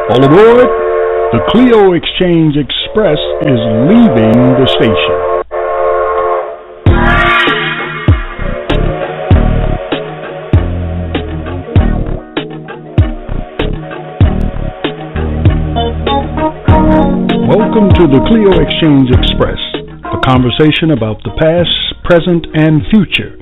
All aboard! The Clio Exchange Express is leaving the station. Welcome to the Clio Exchange Express, a conversation about the past, present, and future.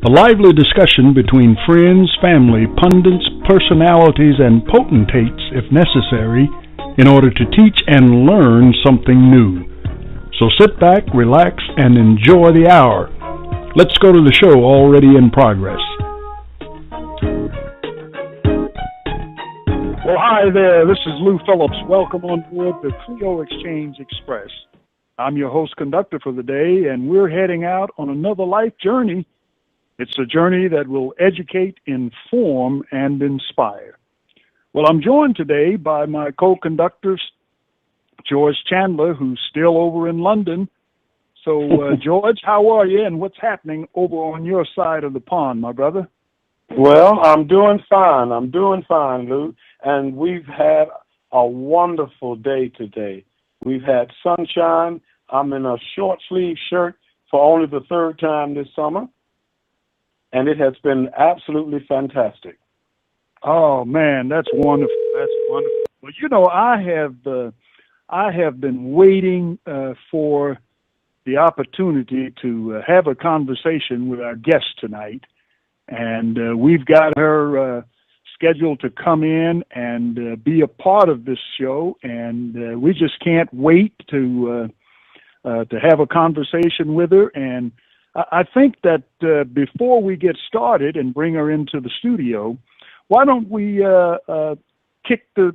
A lively discussion between friends, family, pundits, personalities, and potentates, if necessary, in order to teach and learn something new. So sit back, relax, and enjoy the hour. Let's go to the show already in progress. Well, hi there. This is Lou Phillips. Welcome on board the Clio Exchange Express. I'm your host conductor for the day, and we're heading out on another life journey. It's a journey that will educate, inform, and inspire. Well, I'm joined today by my co-conductors, George Chandler, who's still over in London. So, George, how are you, and what's happening over on your side of the pond, my brother? Well, I'm doing fine, Lou. And we've had a wonderful day today. We've had sunshine. I'm in a short sleeve shirt for only the third time this summer. And it has been absolutely fantastic. Oh man, that's wonderful. That's wonderful. Well, you know, I have been waiting for the opportunity to have a conversation with our guest tonight, and we've got her scheduled to come in and be a part of this show, and we just can't wait to have a conversation with her. And I think that before we get started and bring her into the studio, why don't we kick the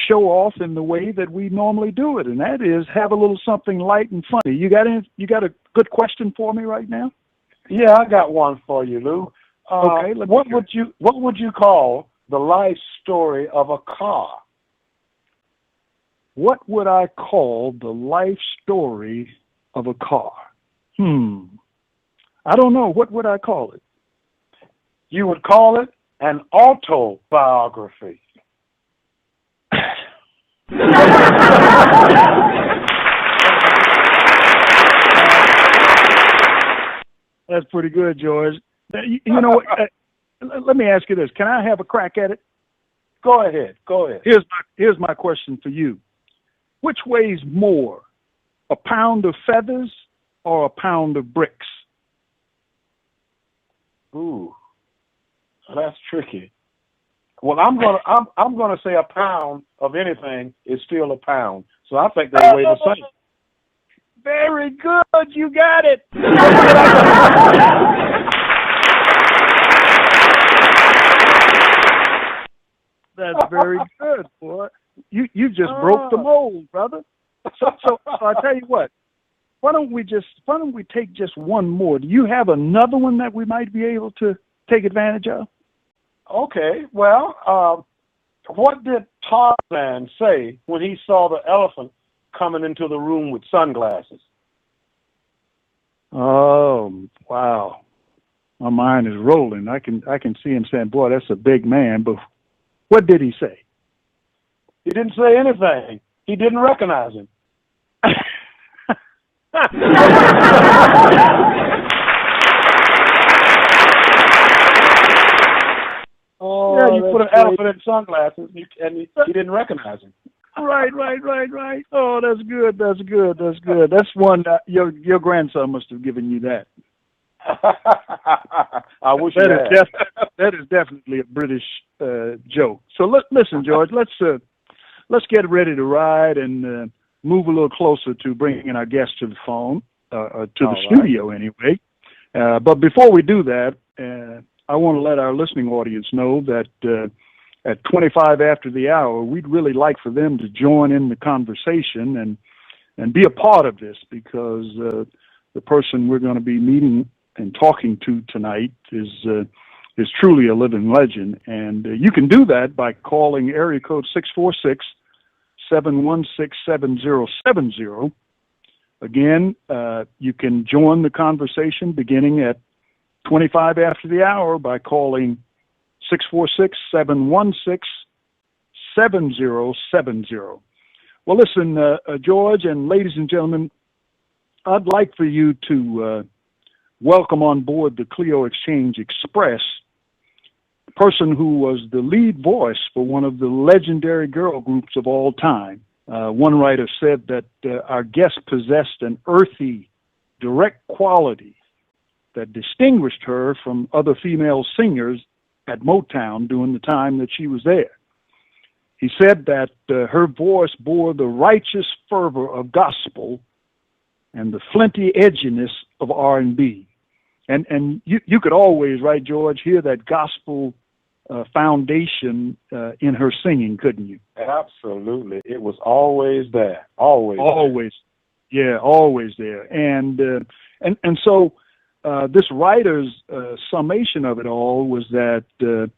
show off in the way that we normally do it, and that is have a little something light and funny. You got a good question for me right now? Yeah, I got one for you, Lou. Okay. What would you call the life story of a car? What would I call the life story of a car? I don't know. What would I call it? You would call it an autobiography. That's pretty good, George. You know, let me ask you this. Can I have a crack at it? Go ahead. Here's my question for you. Which weighs more, a pound of feathers or a pound of bricks? Ooh, that's tricky. Well, I'm gonna say a pound of anything is still a pound. So I think they weigh the same. Very good. You got it. That's very good, boy. You just broke the mold, brother. So I tell you what. Why don't we take just one more? Do you have another one that we might be able to take advantage of? Okay. Well, what did Tarzan say when he saw the elephant coming into the room with sunglasses? Oh, wow. My mind is rolling. I can see him saying, boy, that's a big man. But what did he say? He didn't say anything. He didn't recognize him. Yeah, you put an elephant in sunglasses and he didn't recognize him. Right. Oh, that's good. That's one. Your grandson must have given you that. I wish that is definitely a British joke. So listen, George. Let's get ready to ride and move a little closer to bringing our guest to the phone, to the studio anyway. But before we do that, I want to let our listening audience know that at 25 after the hour, we'd really like for them to join in the conversation and be a part of this, because the person we're going to be meeting and talking to tonight is truly a living legend. And you can do that by calling area code 646-716-7070. Again, you can join the conversation beginning at 25 after the hour by calling 646-716-7070. 7070. Well, listen, George and ladies and gentlemen, I'd like for you to welcome on board the Clio Exchange Express a person who was the lead voice for one of the legendary girl groups of all time. One writer said that our guest possessed an earthy, direct quality that distinguished her from other female singers at Motown during the time that she was there. He said that her voice bore the righteous fervor of gospel and the flinty edginess of R&B. And you could always, right, George, hear that gospel foundation in her singing, couldn't you? Absolutely. It was always there. Always. Always. There. Yeah, always there. And so this writer's summation of it all was that the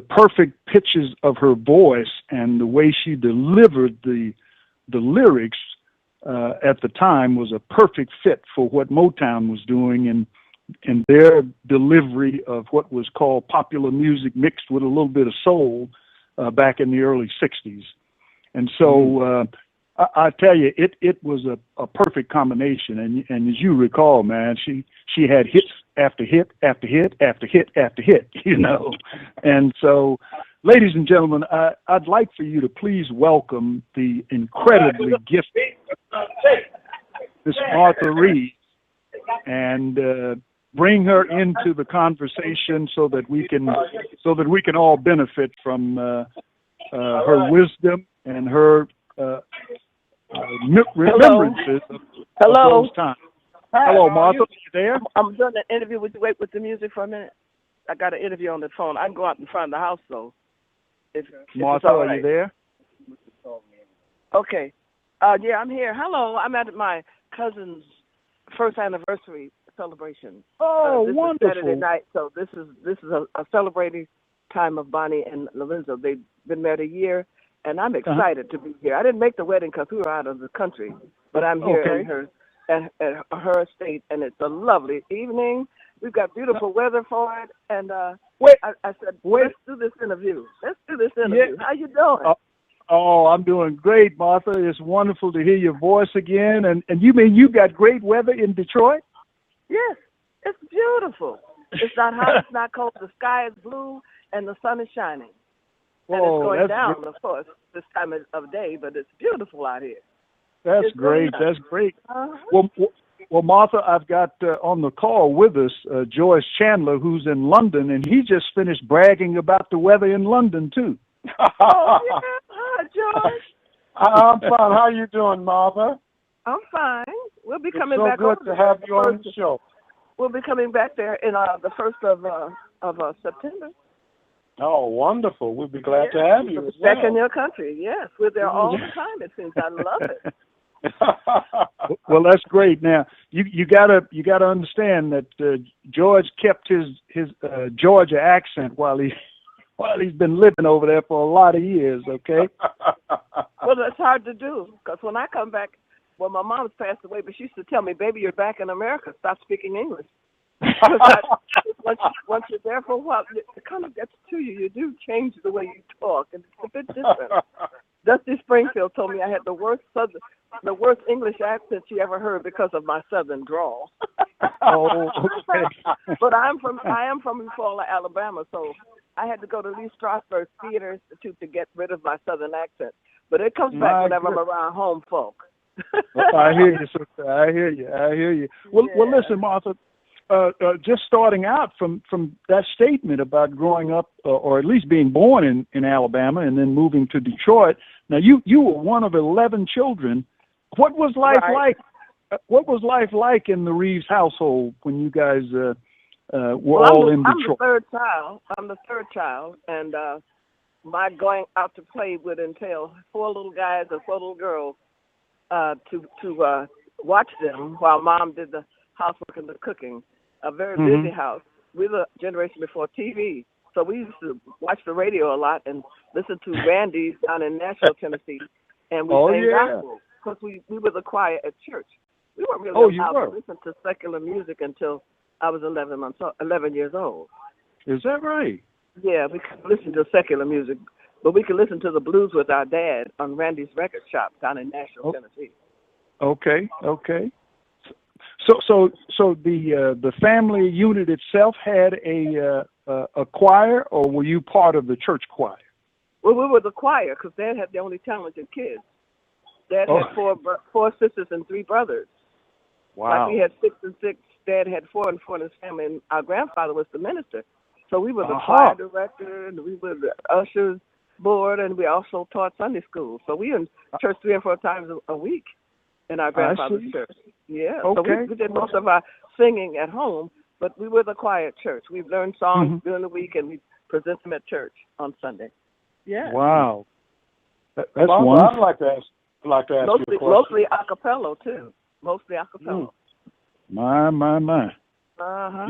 perfect pitches of her voice and the way she delivered the lyrics at the time was a perfect fit for what Motown was doing and their delivery of what was called popular music mixed with a little bit of soul back in the early 60s. And so I tell you, it was a perfect combination. And as you recall, man, she had hits after hit after hit after hit after hit, you know. And so, ladies and gentlemen, I'd like for you to please welcome the incredibly gifted Miss Martha Reeves and bring her into the conversation so that we can all benefit from her wisdom and her remembrances of those times. Hi, hello, Martha. Are you there? I'm doing an interview. Would you wait with the music for a minute? I got an interview on the phone. I can go out in front of the house, though. If Martha, right. Are you there? Okay. Yeah, I'm here. Hello. I'm at my cousin's first anniversary celebration. Oh, this wonderful! Is Saturday night, so this is a celebrating time of Bonnie and Lorenzo. They've been married a year, and I'm excited to be here. I didn't make the wedding because we were out of the country, but I'm here at her estate, and it's a lovely evening. We've got beautiful weather for it, and I said, let's do this interview. Yeah. How you doing? Oh, I'm doing great, Martha. It's wonderful to hear your voice again. And you mean you got great weather in Detroit? Yes, it's beautiful. It's not hot, it's not cold. The sky is blue, and the sun is shining. And it's going down, of course, this time of day, but it's beautiful out here. That's great. Really nice. That's great. Well, Martha, I've got on the call with us Joyce Chandler, who's in London, and he just finished bragging about the weather in London, too. Oh, yeah. Hi, George. I'm fine. How are you doing, Martha? I'm fine. We'll be coming back. It's so good to have you on the show. We'll be coming back there in the 1st of September. Oh, wonderful. We'll be glad to have you. Back in your country, yes. We're there all the time, it seems. I love it. Well, that's great. Now, you gotta understand that George kept his Georgia accent while he's been living over there for a lot of years. Okay. Well, that's hard to do because when I come back, well, my mom's passed away, but she used to tell me, "Baby, you're back in America. Stop speaking English." Once you're there for a while, it kind of gets to you. You do change the way you talk, and it's a bit different. Dusty Springfield told me I had the worst English accent she ever heard because of my southern drawl. Oh, okay. But I am from Eufaula, Alabama, so I had to go to Lee Strasberg Theater Institute to get rid of my southern accent. But it comes back whenever I'm around home folk. I hear you, sister. I hear you. Well, listen, Martha. Just starting out from that statement about growing up, or at least being born in Alabama and then moving to Detroit. Now, you were one of 11 children. What was life like? What was life like in the Reeves household when you guys were all in Detroit? I'm the third child, and my going out to play would entail 4 little guys and 4 little girls to watch them while Mom did the housework and the cooking. A very busy house. We're the generation before TV, so we used to watch the radio a lot and listen to Randy's down in Nashville, Tennessee, and we sang gospel because we were the choir at church. We weren't really allowed to listen to secular music until I was 11 years old. Is that right? Yeah, we could listen to secular music, but we could listen to the blues with our dad on Randy's Record Shop down in Nashville, Oh, Tennessee. okay, okay. So the family unit itself had a choir, or were you part of the church choir? Well, we were the choir because Dad had the only talented kids. Dad Oh, had four sisters and three brothers. Like we wow. had 6 and 6. Dad had 4 and 4 in his family, and our grandfather was the minister. So we were the choir Aha. director, and we were the ushers board, and we also taught Sunday school. So we in church 3 or 4 times a week in our I grandfather's see. church. Yeah, so Okay. we did most of our singing at home, but we were the choir at church. We've learned songs Hmm. during the week, and we present them at church on Sunday. Yeah, Wow. That's Martha, wonderful. I'd like to ask you a mostly question. a cappella too. Mostly a Mm. cappella. My. Uh-huh.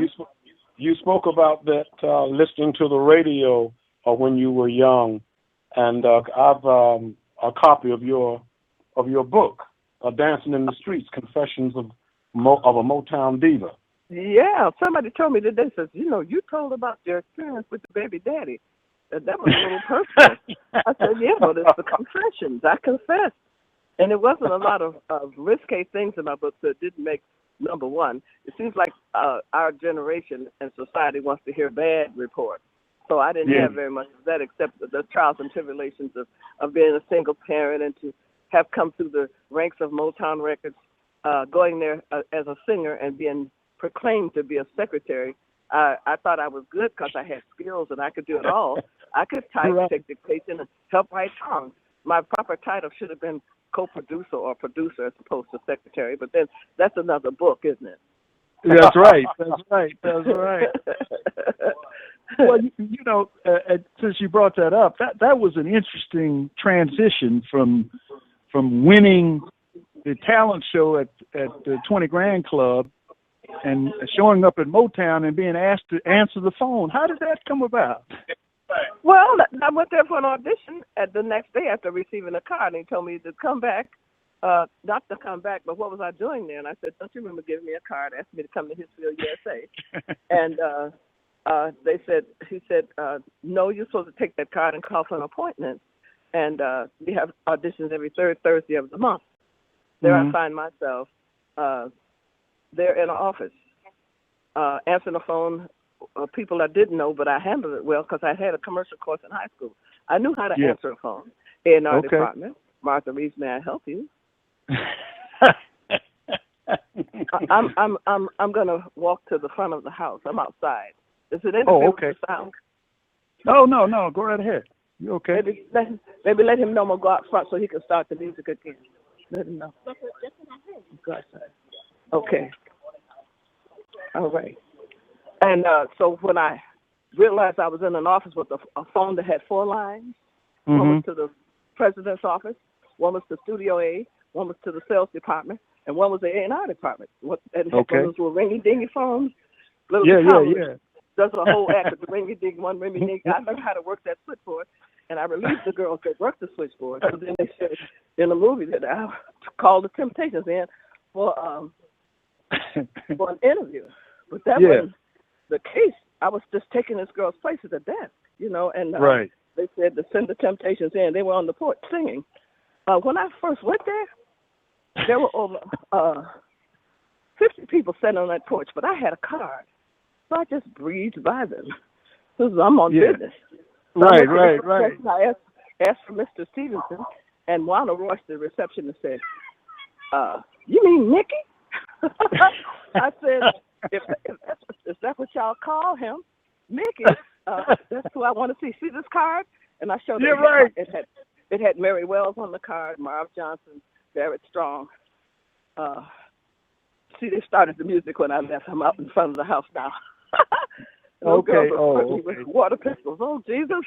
You spoke about that listening to the radio when you were young, and I've a copy of your book, "Dancing in the Streets: Confessions of a Motown Diva." Yeah, somebody told me today, says, you told about your experience with the baby daddy. That was a little personal. I said, yeah, but it's the confessions. I confessed. And it wasn't a lot of risque things in my book that didn't make number one. It seems like our generation and society wants to hear bad reports. So I didn't Yeah. have very much of that except the trials and tribulations of being a single parent and to have come through the ranks of Motown Records, going there as a singer and being proclaimed to be a secretary. I thought I was good because I had skills and I could do it all. I could type, Right. take dictation, and help write songs. My proper title should have been co-producer or producer as opposed to secretary, but then that's another book, isn't it? That's right. That's right. That's right. Well, since you brought that up, that was an interesting transition from winning the talent show at the 20 Grand Club and showing up at Motown and being asked to answer the phone. How did that come about? Well, I went there for an audition at the next day after receiving a card, and he told me to come back. Not to come back, but what was I doing there? And I said, don't you remember giving me a card, asked me to come to Hitsville, USA? And he said, no, you're supposed to take that card and call for an appointment. And we have auditions every third Thursday of the month. There I find myself there in an office, answering the phone. People I didn't know, but I handled it well because I had a commercial course in high school. I knew how to Yeah. answer a phone in our Okay. department. Martha Reeves, may I help you? I'm gonna walk to the front of the house. I'm outside. Does it interfere Oh, with okay. the sound? No. Go right ahead. You okay? Maybe let him know I'm gonna go out front so he can start the music again. Let him know. Go outside. Okay. All right. And so when I realized I was in an office with a phone that had 4 lines, one was to the president's office, one was to Studio A, one was to the sales department, and one was the A&R department. And Okay. those were ringy-dingy phones. Little Yeah. Does a whole act of the ringy-ding, one ringy-ding. I learned how to work that switchboard, and I relieved the girls that worked the switchboard. So then they said in the movie that I called the Temptations in for an interview. But that wasn't the case. I was just taking this girl's place at the desk, and Right. they said to send the Temptations in. They were on the porch singing. When I first went there were over 50 people sitting on that porch, but I had a card. So I just breezed by them. Because I'm on business. So Right. I asked for Mr. Stevenson, and Wanda Royce, the receptionist, said, you mean Mickey? I said, if that's what y'all call him, Mickey, that's who I want to see. See this card? And I showed right. It had Mary Wells on the card, Marv Johnson, Barrett Strong. See, they started the music when I left. I'm out in front of the house now. Those Okay. girls were with water pistols. Oh, Jesus.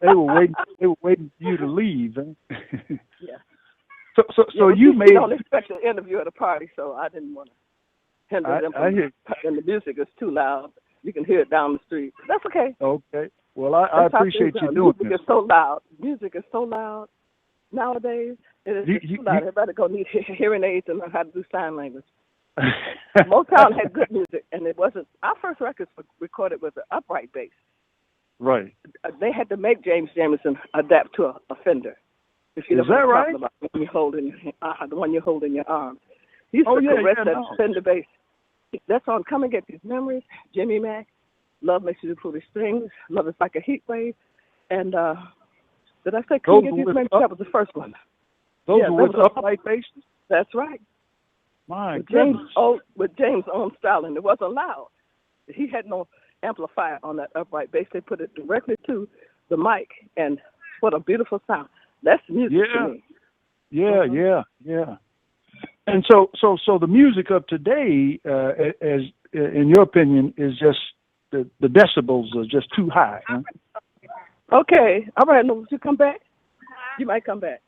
They were waiting for you to leave. Huh? Yeah. So you made. don't expect an interview at a party, so I didn't want to hinder them from. And the music is too loud. You can hear it down the street. That's okay. Okay. Well, I appreciate you doing music this. Is so loud. Music is so loud nowadays. It is too loud. Everybody go need hearing aids and learn how to do sign language. Motown had good music, and it wasn't. Our first records were recorded with an upright bass. Right. They had to make James Jamerson adapt to a Fender. If you know Is what that I'm right? talking about, the one you hold in the one you hold in your arms. He used Oh to yeah, caress yeah, that no. Fender bass. That's on Come and Get These Memories, Jimmy Mack, Love Makes You Do Foolish Things, Love Is Like a Heat Wave, and did I say Come Those and Get were These with Memories? up, That was the first one. those Yeah, were that with was upright basses. that's right. My With goodness. James' own styling. It wasn't loud. He had no amplifier on that upright bass. They put it directly to the mic, and what a beautiful sound. That's music to Yeah, me. yeah, Mm-hmm. yeah. And so the music of today, as in your opinion, is just the decibels are just too high. Huh? Okay. All right, no, you come back? You might come back.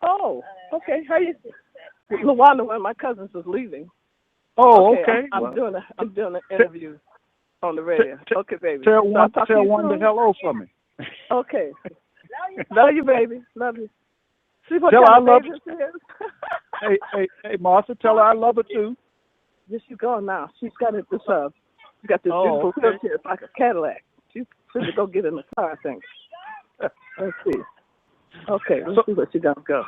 Oh, okay. How you? Luana, one of my cousins is leaving. Oh, Okay, okay. I'm Well, doing an interview on the radio. Okay, baby. tell So I'll one, talk to tell you one to soon. hello for me. Okay. Love you, baby. Love you. See what Tell her kind I of love. baby this is? Hey, Martha, tell her I love her too. Yes, she's gone now. She's got she's got this Oh, beautiful okay. wheelchair. It's like a Cadillac. She's going to go get in the car, I think. Let's see. Okay, let's see where she's going to go.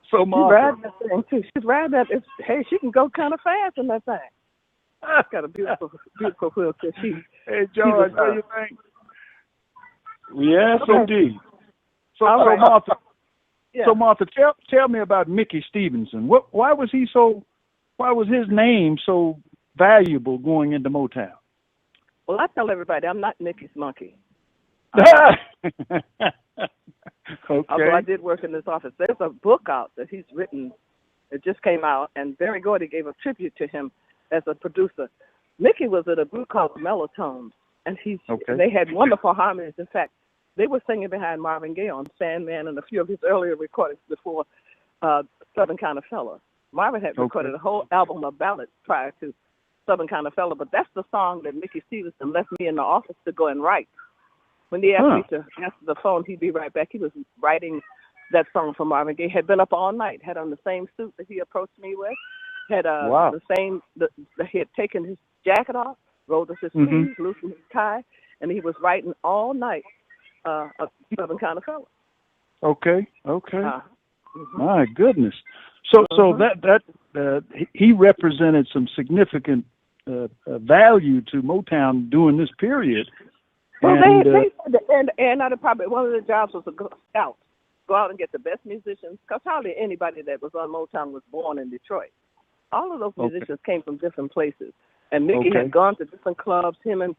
So She's Martha, riding that thing, too. She's riding that. Hey, she can go kind of fast in that thing. She's got a beautiful wheelchair. hey George, what do you think? Yes, Okay. indeed. So, All so right. Martha, Yeah. so Martha, tell me about Mickey Stevenson. Why was he so? Why was his name so valuable going into Motown? Well, I tell everybody I'm not Mickey's monkey. Although I Okay. did work in this office. There's a book out that he's written. It just came out, and Barry Gordy gave a tribute to him as a producer. Mickey was in a group called Mellotones, and Okay. they had wonderful harmonies. In fact, they were singing behind Marvin Gaye on Sandman and a few of his earlier recordings before Southern Kind of Fella. Marvin had recorded a whole album of ballads prior to Southern Kind of Fella, but that's the song that Mickey Stevenson left me in the office to go and write. When they asked me to answer the phone, he'd be right back. He was writing that song for Marvin Gaye. Had been up all night. Had on the same suit that he approached me with. Had Wow. the same. He had taken his jacket off, rolled up his sleeves, loosened his tie, and he was writing all night. A Southern Kind of Fella. Okay. My goodness. So he represented some significant value to Motown during this period. Well, And they said and out of probably one of the jobs was to go scout, go out and get the best musicians, because hardly anybody that was on Motown was born in Detroit. All of those musicians came from different places, and Mickey had gone to different clubs. Him and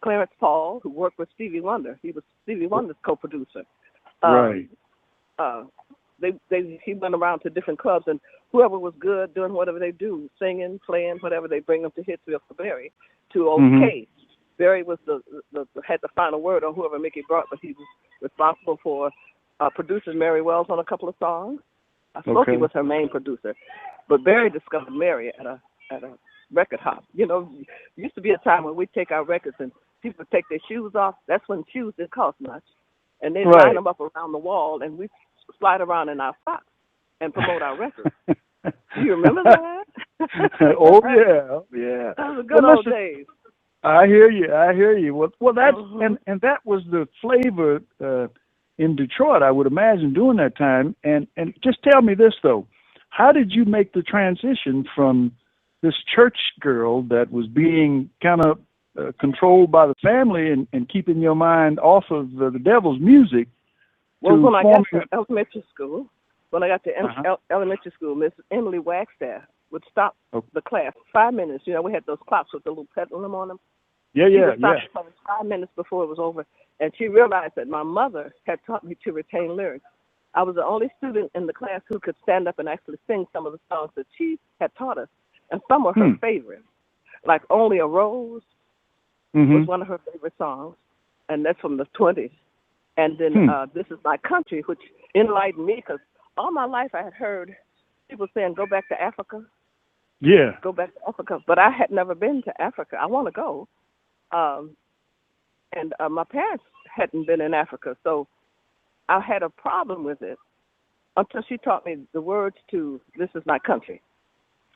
Clarence Paul, who worked with Stevie Wonder, he was Stevie Wonder's co-producer. Right. He went around to different clubs, and whoever was good doing whatever they do, singing, playing, whatever, they bring them to Hitsville for Barry to okay. Barry was had the final word on whoever Mickey brought, but he was responsible for producing Mary Wells on a couple of songs. Smokey was her main producer, but Barry discovered Mary at a record hop. You know, it used to be a time when we'd take our records and people would take their shoes off. That's when shoes didn't cost much, and they'd line them up around the wall, and we'd slide around in our socks and promote our records. Do you remember that? Oh yeah. That was the good old days. I hear you. Well, that's and that was the flavor in Detroit, I would imagine, during that time. And just tell me this though, how did you make the transition from this church girl that was being kind of controlled by the family and keeping your mind off of the devil's music? Well, when I got to elementary school, elementary school, Miss Emily Wagstaff would stop the class 5 minutes. You know, we had those clocks with the little pendulum on them. She would stop the class 5 minutes before it was over, and she realized that my mother had taught me to retain lyrics. I was the only student in the class who could stand up and actually sing some of the songs that she had taught us, and some were her favorites, like "Only a Rose" was one of her favorite songs, and that's from the 20s. And then "This Is My Country," which enlightened me, because all my life I had heard people saying, "Go back to Africa." Yeah. Go back to Africa. But I had never been to Africa. I want to go. And my parents hadn't been in Africa, so I had a problem with it until she taught me the words to "This Is My Country."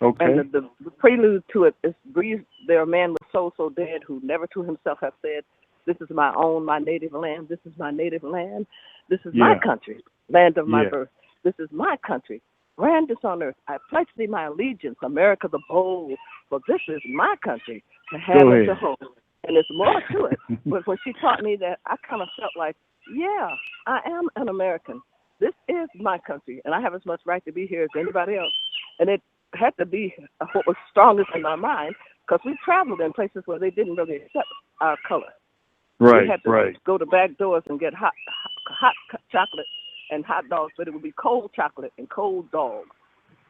Okay. And the prelude to it is "Breathe There, a man was so dead who never to himself have said, 'This is my own, my native land. This is my native land. This is my Yeah. country, land of my Yeah. birth. This is my country. Grandest on earth, I pledge thee my allegiance, America the bold. For this is my country, to have Go and to ahead. hold." And there's more to it. But when she taught me that, I kind of felt like, yeah, I am an American. This is my country, and I have as much right to be here as anybody else. And it had to be what was strongest in my mind, because we traveled in places where they didn't really accept our color. We Right. had to Right. go to back doors and get hot chocolate and hot dogs, but it would be cold chocolate and cold dogs,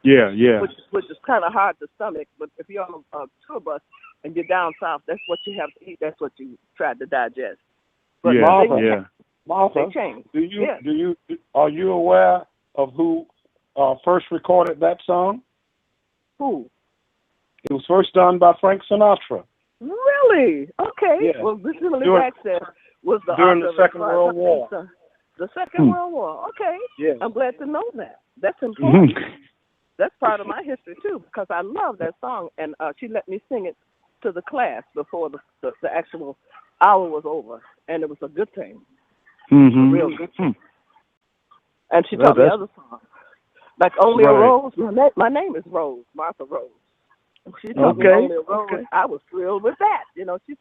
Yeah. Yeah. which is kind of hard to stomach. But if you're on a tour bus and you're down south, that's what you have to eat. That's what you try to digest. But Yeah. Martha, Yeah. Martha, they changed. do you are you aware of who first recorded that song? Who? It was first done by Frank Sinatra. Really? Okay. Yeah. Well, this Emily During- Baxter was the during author the of Second World War. The Second World War. Okay. Yeah. I'm glad to know that. That's important. Mhm. That's part of my history too, because I love that song, and she let me sing it to the class before the actual hour was over, and it was a good thing, Mhm. a real good thing. And she Well, taught me that's- other songs, like "Only a Right. Rose." My name is Rose, Martha Rose. She taught me Okay. "Only a Rose." Okay. I was thrilled with that. You know, she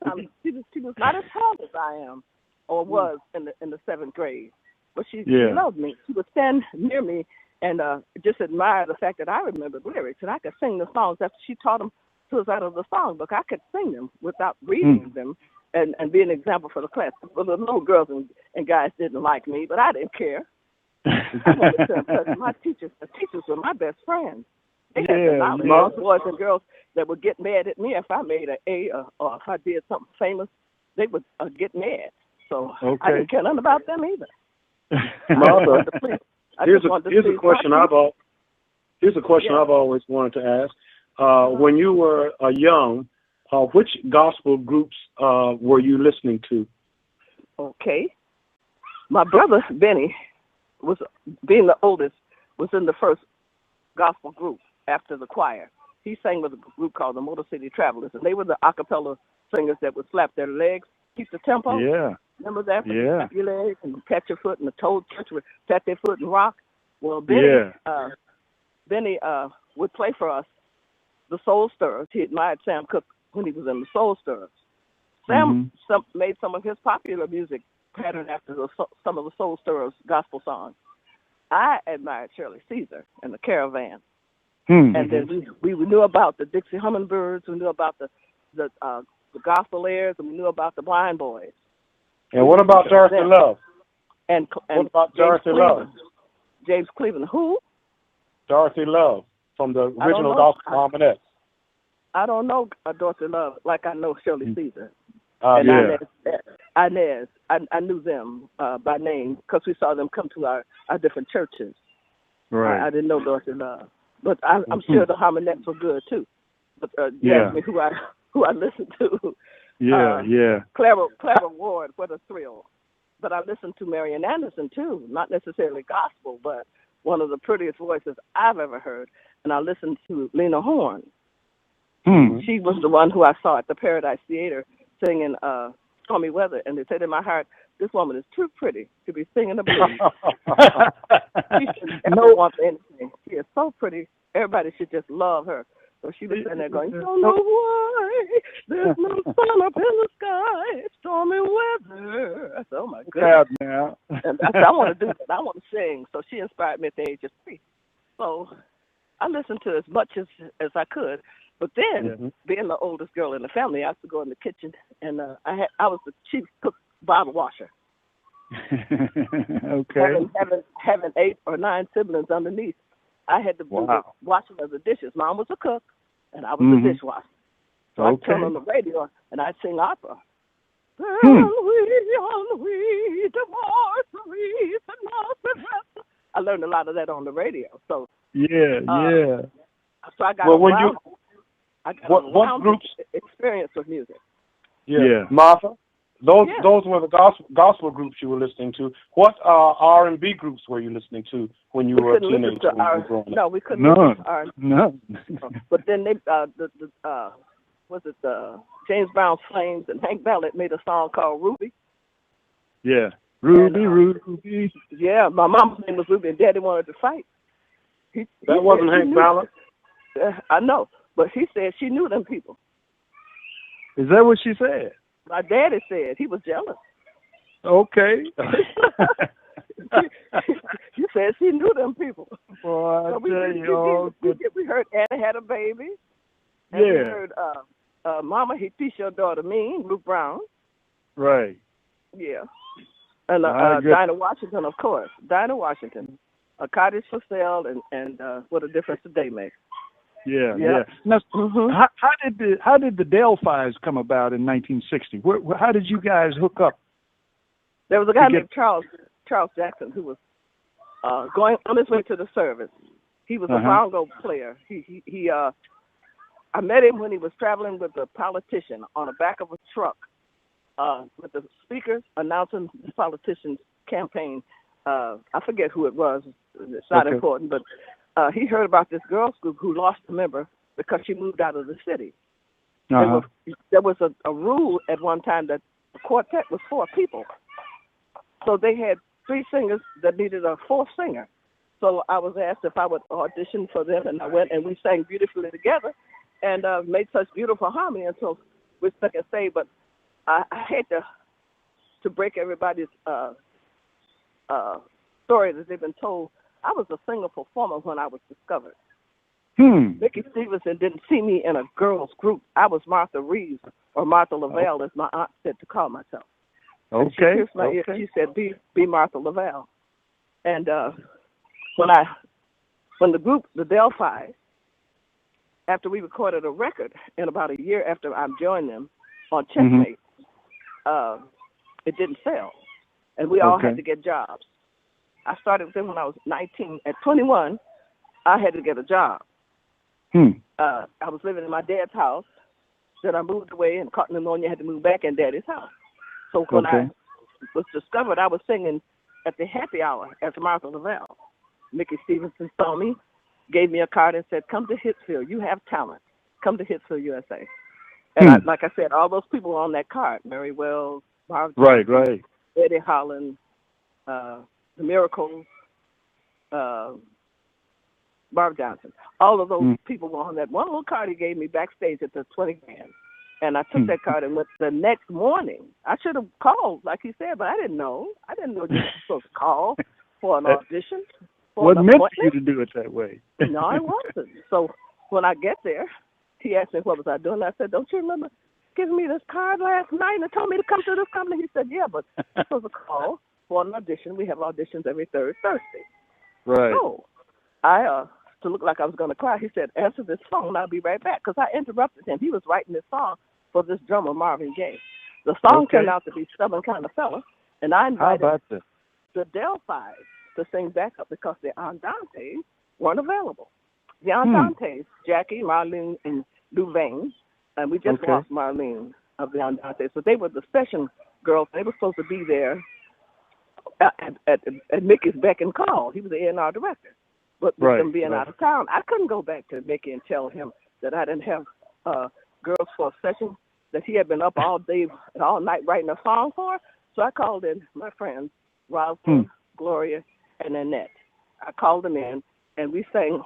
was not as tall as I am, or was in the seventh grade, but she loved me. She would stand near me and just admire the fact that I remembered lyrics and I could sing the songs after she taught them to us out of the songbook. I could sing them without reading them and be an example for the class. Well, the little girls and guys didn't like me, but I didn't care. I wanted to impress my teachers. The teachers were my best friends. They had the knowledge. Those boys and girls that would get mad at me if I made an A or if I did something famous, they would get mad. So I didn't care nothing about them either. Martha, here's a question I've always wanted to ask. When you were young, which gospel groups were you listening to? Okay. My brother Benny was, being the oldest, was in the first gospel group after the choir. He sang with a group called the Motor City Travelers, and they were the a cappella singers that would slap their legs, keep the tempo. Yeah. Remember that? Yeah. Slap your legs and pat your foot, and the toad church would pat their foot and rock. Well, Benny would play for us the Soul Stirrers. He admired Sam Cooke when he was in the Soul Stirrers. Sam made some of his popular music patterned after some of the Soul Stirrers gospel songs. I admired Shirley Caesar and the Caravan. And then we knew about the Dixie Hummingbirds. We knew about the Gospel Airs, and we knew about the Blind Boys. And what about Dorothy Love? And what about Dorothy Love? James Cleveland. Who? Dorothy Love from the original Gospel Harmonettes. I don't know Dorothy Love like I know Shirley Caesar. Inez. I knew them by name because we saw them come to our different churches. Right. I didn't know Dorothy Love. But I'm sure the Harmonettes were good too. But you asked me who I listened to. Clara Ward, what a thrill. But I listened to Marian Anderson too, not necessarily gospel, but one of the prettiest voices I've ever heard. And I listened to Lena Horne. She was the one who I saw at the Paradise Theater singing Stormy Weather, and they said in my heart, this woman is too pretty to be singing the blues. She shouldn't ever want anything. She is so pretty. Everybody should just love her. So she was sitting there going, don't know why there's no sun up in the sky, stormy weather. I said, oh my goodness. Now. And I said, I want to do that. I want to sing. So she inspired me at the age of 3. So I listened to as much as I could. But then, being the oldest girl in the family, I used to go in the kitchen, and I was the chief cook, bottle washer. Okay. Having 8 or 9 siblings underneath, I had to do the washing of the dishes. Mom was a cook, and I was the dishwasher. So I'd turn on the radio, and I'd sing opera. I learned a lot of that on the radio. So so I got what groups experience with music. Yeah. Martha, Yeah. those were the gospel groups you were listening to. What R&B groups were you listening to when you We were a couldn't listen teenager to when you our were growing up? no, we couldn't listen None. to our. None. But then they was it James Brown's Flames and Hank Ballard made a song called Ruby. Yeah. And Ruby, Ruby. yeah, my mom's name was Ruby, and Daddy wanted to fight. He That said wasn't she Hank knew. Ballard. I know, but he said she knew them people. Is that what she said? My daddy said he was jealous. Okay. She said she knew them people. Boy, I So tell you, we heard Anna had a baby, and we yeah, heard Mama, he teach your daughter mean, Luke Brown. right. Yeah. And I get, Dinah Washington, of course. Dinah Washington. A cottage for sale, and what a difference a day makes. yeah, Yeah. yeah. Now, Mm-hmm. how did the Delphis come about in 1960? How did you guys hook up? There was a guy named Charles Jackson who was going on his way to the service. He was a bongo player. He I met him when he was traveling with a politician on the back of a truck with the speakers announcing the politician's campaign. I forget who it was. It's not important, but he heard about this girls group who lost a member because she moved out of the city. There was a rule at one time that the quartet was 4 people. So they had 3 singers that needed a 4th singer. So I was asked if I would audition for them, and I went, and we sang beautifully together and made such beautiful harmony until we stuck and stayed. But I hate to break everybody's story that they've been told. I was a singer performer when I was discovered. Mickey Stevenson didn't see me in a girls group. I was Martha Reeves, or Martha Lavelle, as my aunt said to call myself. Okay. She kissed my ear. She said, "Be Martha Lavelle." And when the group, the Delphi, after we recorded a record, and about a year after I joined them on Checkmate, it didn't sell, and we all had to get jobs. I started with them when I was 19. At 21, I had to get a job. I was living in my dad's house. Then I moved away and caught pneumonia, had to move back in Daddy's house. So when I was discovered, I was singing at the happy hour as Martha Lavelle. Mickey Stevenson saw me, gave me a card and said, "Come to Hitsville. You have talent. Come to Hitsville, USA." And like I said, all those people were on that card. Mary Wells, Marv Johnson, Right. Eddie Holland, The Miracles, Barb Johnson. All of those people were on that one little card he gave me backstage at the 20 grand. And I took that card and went the next morning. I should have called, like he said, but I didn't know. I didn't know you were supposed to call for an audition. What meant for you to do it that way? No, it wasn't. So when I get there, he asked me what was I doing. I said, "Don't you remember giving me this card last night and told me to come to this company?" He said, "Yeah, but this was a call for an audition. We have auditions every third Thursday." Right. So I, to look like I was going to cry, he said, "Answer this phone. I'll be right back." Because I interrupted him. He was writing this song for this drummer, Marvin Gaye. The song turned out to be Stubborn Kind of Fella, and I invited the Delphi to sing backup because the Andantes weren't available. The Andantes, Jackie, Marlene, and Louvain, and we just lost Marlene of the Andantes, so they were the session girls. They were supposed to be there at Mickey's beck and call. He was the A&R director. But with them being out of town, I couldn't go back to Mickey and tell him that I didn't have girls for a session that he had been up all day and all night writing a song for. So I called in my friends, Rosalind, Gloria, and Annette. I called them in, and we sang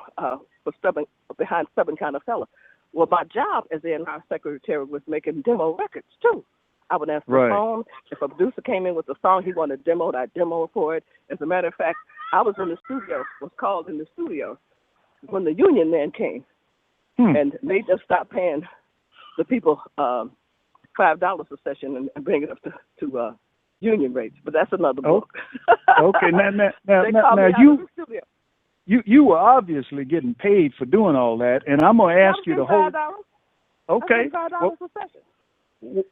behind Stubborn Kind of Fella. Well, my job as A&R secretary was making demo records, too. I would answer the phone. If a producer came in with a song he wanted demoed, I'd demo for it. As a matter of fact, I was in the studio, was called in the studio when the union man came, and they just stopped paying the people $5 a session and bring it up to union rates. But that's another book. Okay, now you were obviously getting paid for doing all that, and I'm going to ask you the whole. Okay. $5 a session.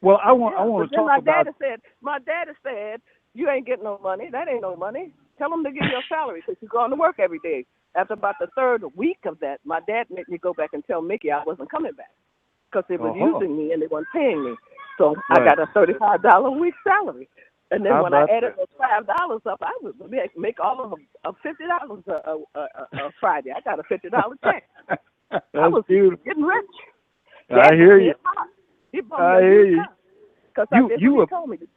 Well, I want to talk about. My daddy said, "You ain't getting no money. That ain't no money. Tell them to give you a salary because you're going to work every day." After about the third week of that, my dad made me go back and tell Mickey I wasn't coming back because they were using me and they weren't paying me. So I Right. got a $35 a week salary. And then How when I about added that? those $5 up, I would make all of $50 a Friday. I got a $50 check. I That's was beautiful. getting rich. I Dad hear bought me you. a car. He bought me I a hear used you. car because I did what You he were told me to do.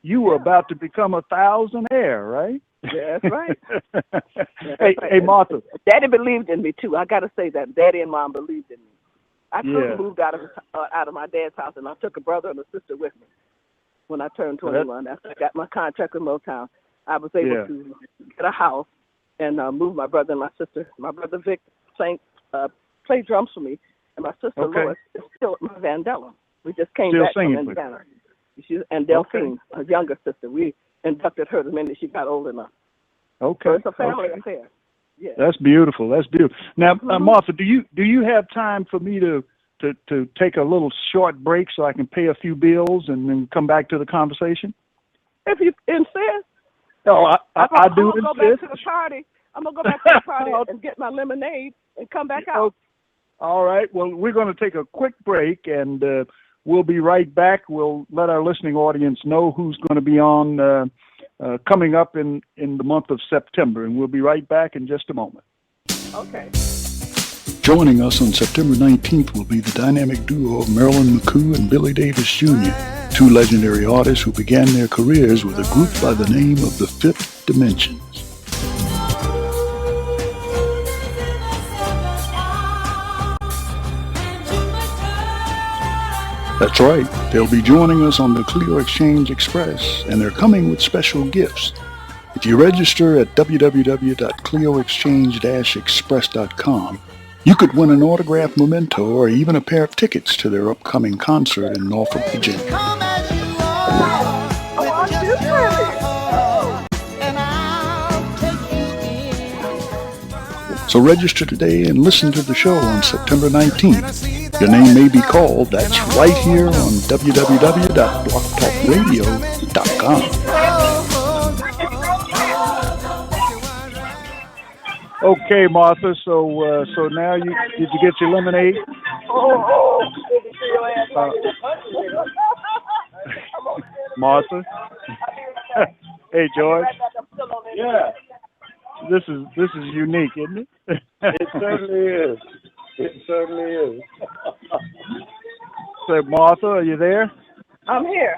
you were Yeah, about to become a thousandaire, right? yeah, that's right. That's Hey, right. hey, Martha. Daddy believed in me too. I got to say that Daddy and Mom believed in me. I Yeah. couldn't move out of my dad's house, and I took a brother and a sister with me when I turned So that, 21. After I got my contract with Motown, I was able yeah. to get a house and move my brother and my sister. My brother Vic played drums for me, and my sister Okay. Lois is still at my Vandella. We just came Still back from singing for you. Indiana. And Okay. Delphine, her younger sister, we inducted her the minute she got old enough. So Okay. it's a family Okay. affair. Yeah. That's beautiful. That's beautiful. Now, Mm-hmm. Martha, do you have time for me to take a little short break so I can pay a few bills and then come back to the conversation? If you insist, No, I I'm do gonna go back insist. to the party. I'm gonna go back to the party and get my lemonade and come back out. All right. Well, we're going to take a quick break, and we'll be right back. We'll let our listening audience know who's going to be on coming up in the month of September, and we'll be right back in just a moment. Okay. Joining us on September 19th will be the dynamic duo of Marilyn McCoo and Billy Davis Jr., two legendary artists who began their careers with a group by the name of the Fifth Dimensions. That's right, they'll be joining us on the Clio Exchange Express, and they're coming with special gifts. If you register at www.clioexchange-express.com, you could win an autographed memento or even a pair of tickets to their upcoming concert in Norfolk, Virginia. Oh, aren't you pretty? So register today and listen to the show on September 19th. Your name may be called. That's right here on www.blogtalkradio.com. Okay, Martha. So now did you get your lemonade? Martha. Hey, George. Yeah, This is unique, isn't it? it certainly is. It certainly is. So, Martha, are you there? I'm here.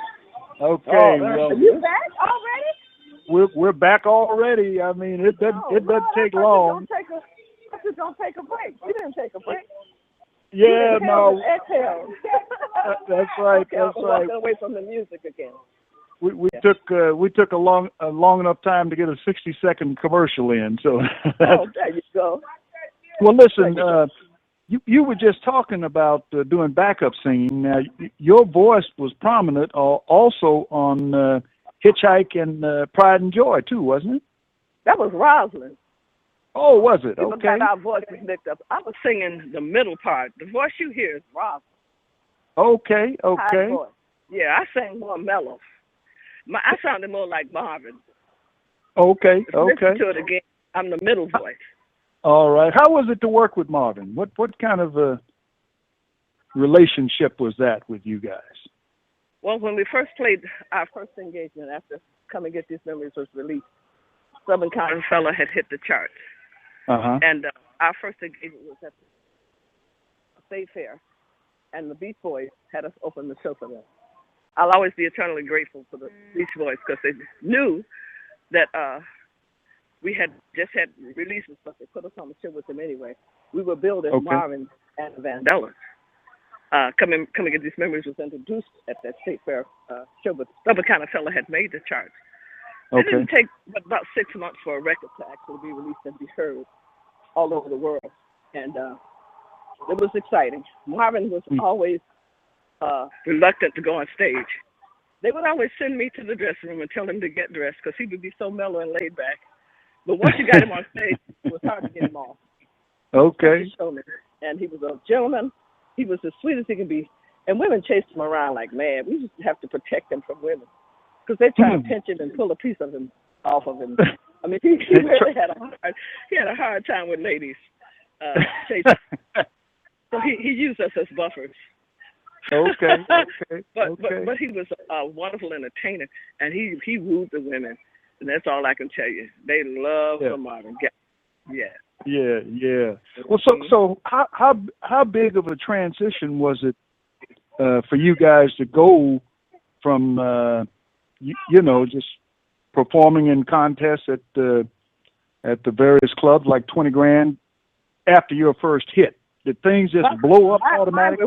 Okay. Oh, Are you back already? We're back already. I mean, it doesn't take long. I thought you were gonna take a break. You didn't take a break. Yeah, no. Exhale. That's right. Okay, That's I'm right. walking away from the music again. We took a long enough time to get a 60-second commercial in. So. Oh, there you go. Well, listen. You were just talking about doing backup singing. Now, your voice was prominent also on Hitchhike and Pride and Joy too, wasn't it? That was Rosalind. Oh, was it? People Okay. got our voices mixed up. I was singing the middle part. The voice you hear is Rosalind. Okay. High voice. Yeah, I sang more mellow. I sounded more like Marvin. Okay. If you listen to it again, I'm the middle voice. All right. How was it to work with Marvin? What kind of a relationship was that with you guys? Well, when we first played our first engagement after Come and Get These Memories was released, Southern Cotton Fella had hit the charts. Uh-huh. And our first engagement was at the State Fair, and the Beach Boys had us open the show for them. I'll always be eternally grateful for the Beach Boys because they knew that we had just had releases, but they put us on the show with them anyway. We were billed as Marvin and the Vandellas. Come and Get These Memories was introduced at that State Fair show, but Stubborn Kind of Fella had made the charts. It didn't take but about 6 months for a record to actually be released and be heard all over the world. And it was exciting. Marvin was always reluctant to go on stage. They would always send me to the dressing room and tell him to get dressed because he would be so mellow and laid back. But once you got him on stage, it was hard to get him off. Okay. And he was a gentleman. He was as sweet as he can be. And women chased him around like mad. We just have to protect him from women because they try to pinch him and pull a piece of him off of him. I mean, he really had a hard time with ladies chasing. So he used us as buffers. Okay, okay, but he was a wonderful entertainer, and he wooed the women, and that's all I can tell you. They love yeah, the Marvin Gaye. Yeah. yeah, yeah. Well, Mhm. so how big of a transition was it for you guys to go from just performing in contests at the various clubs like 20 grand after your first hit? Did things just blow up automatically?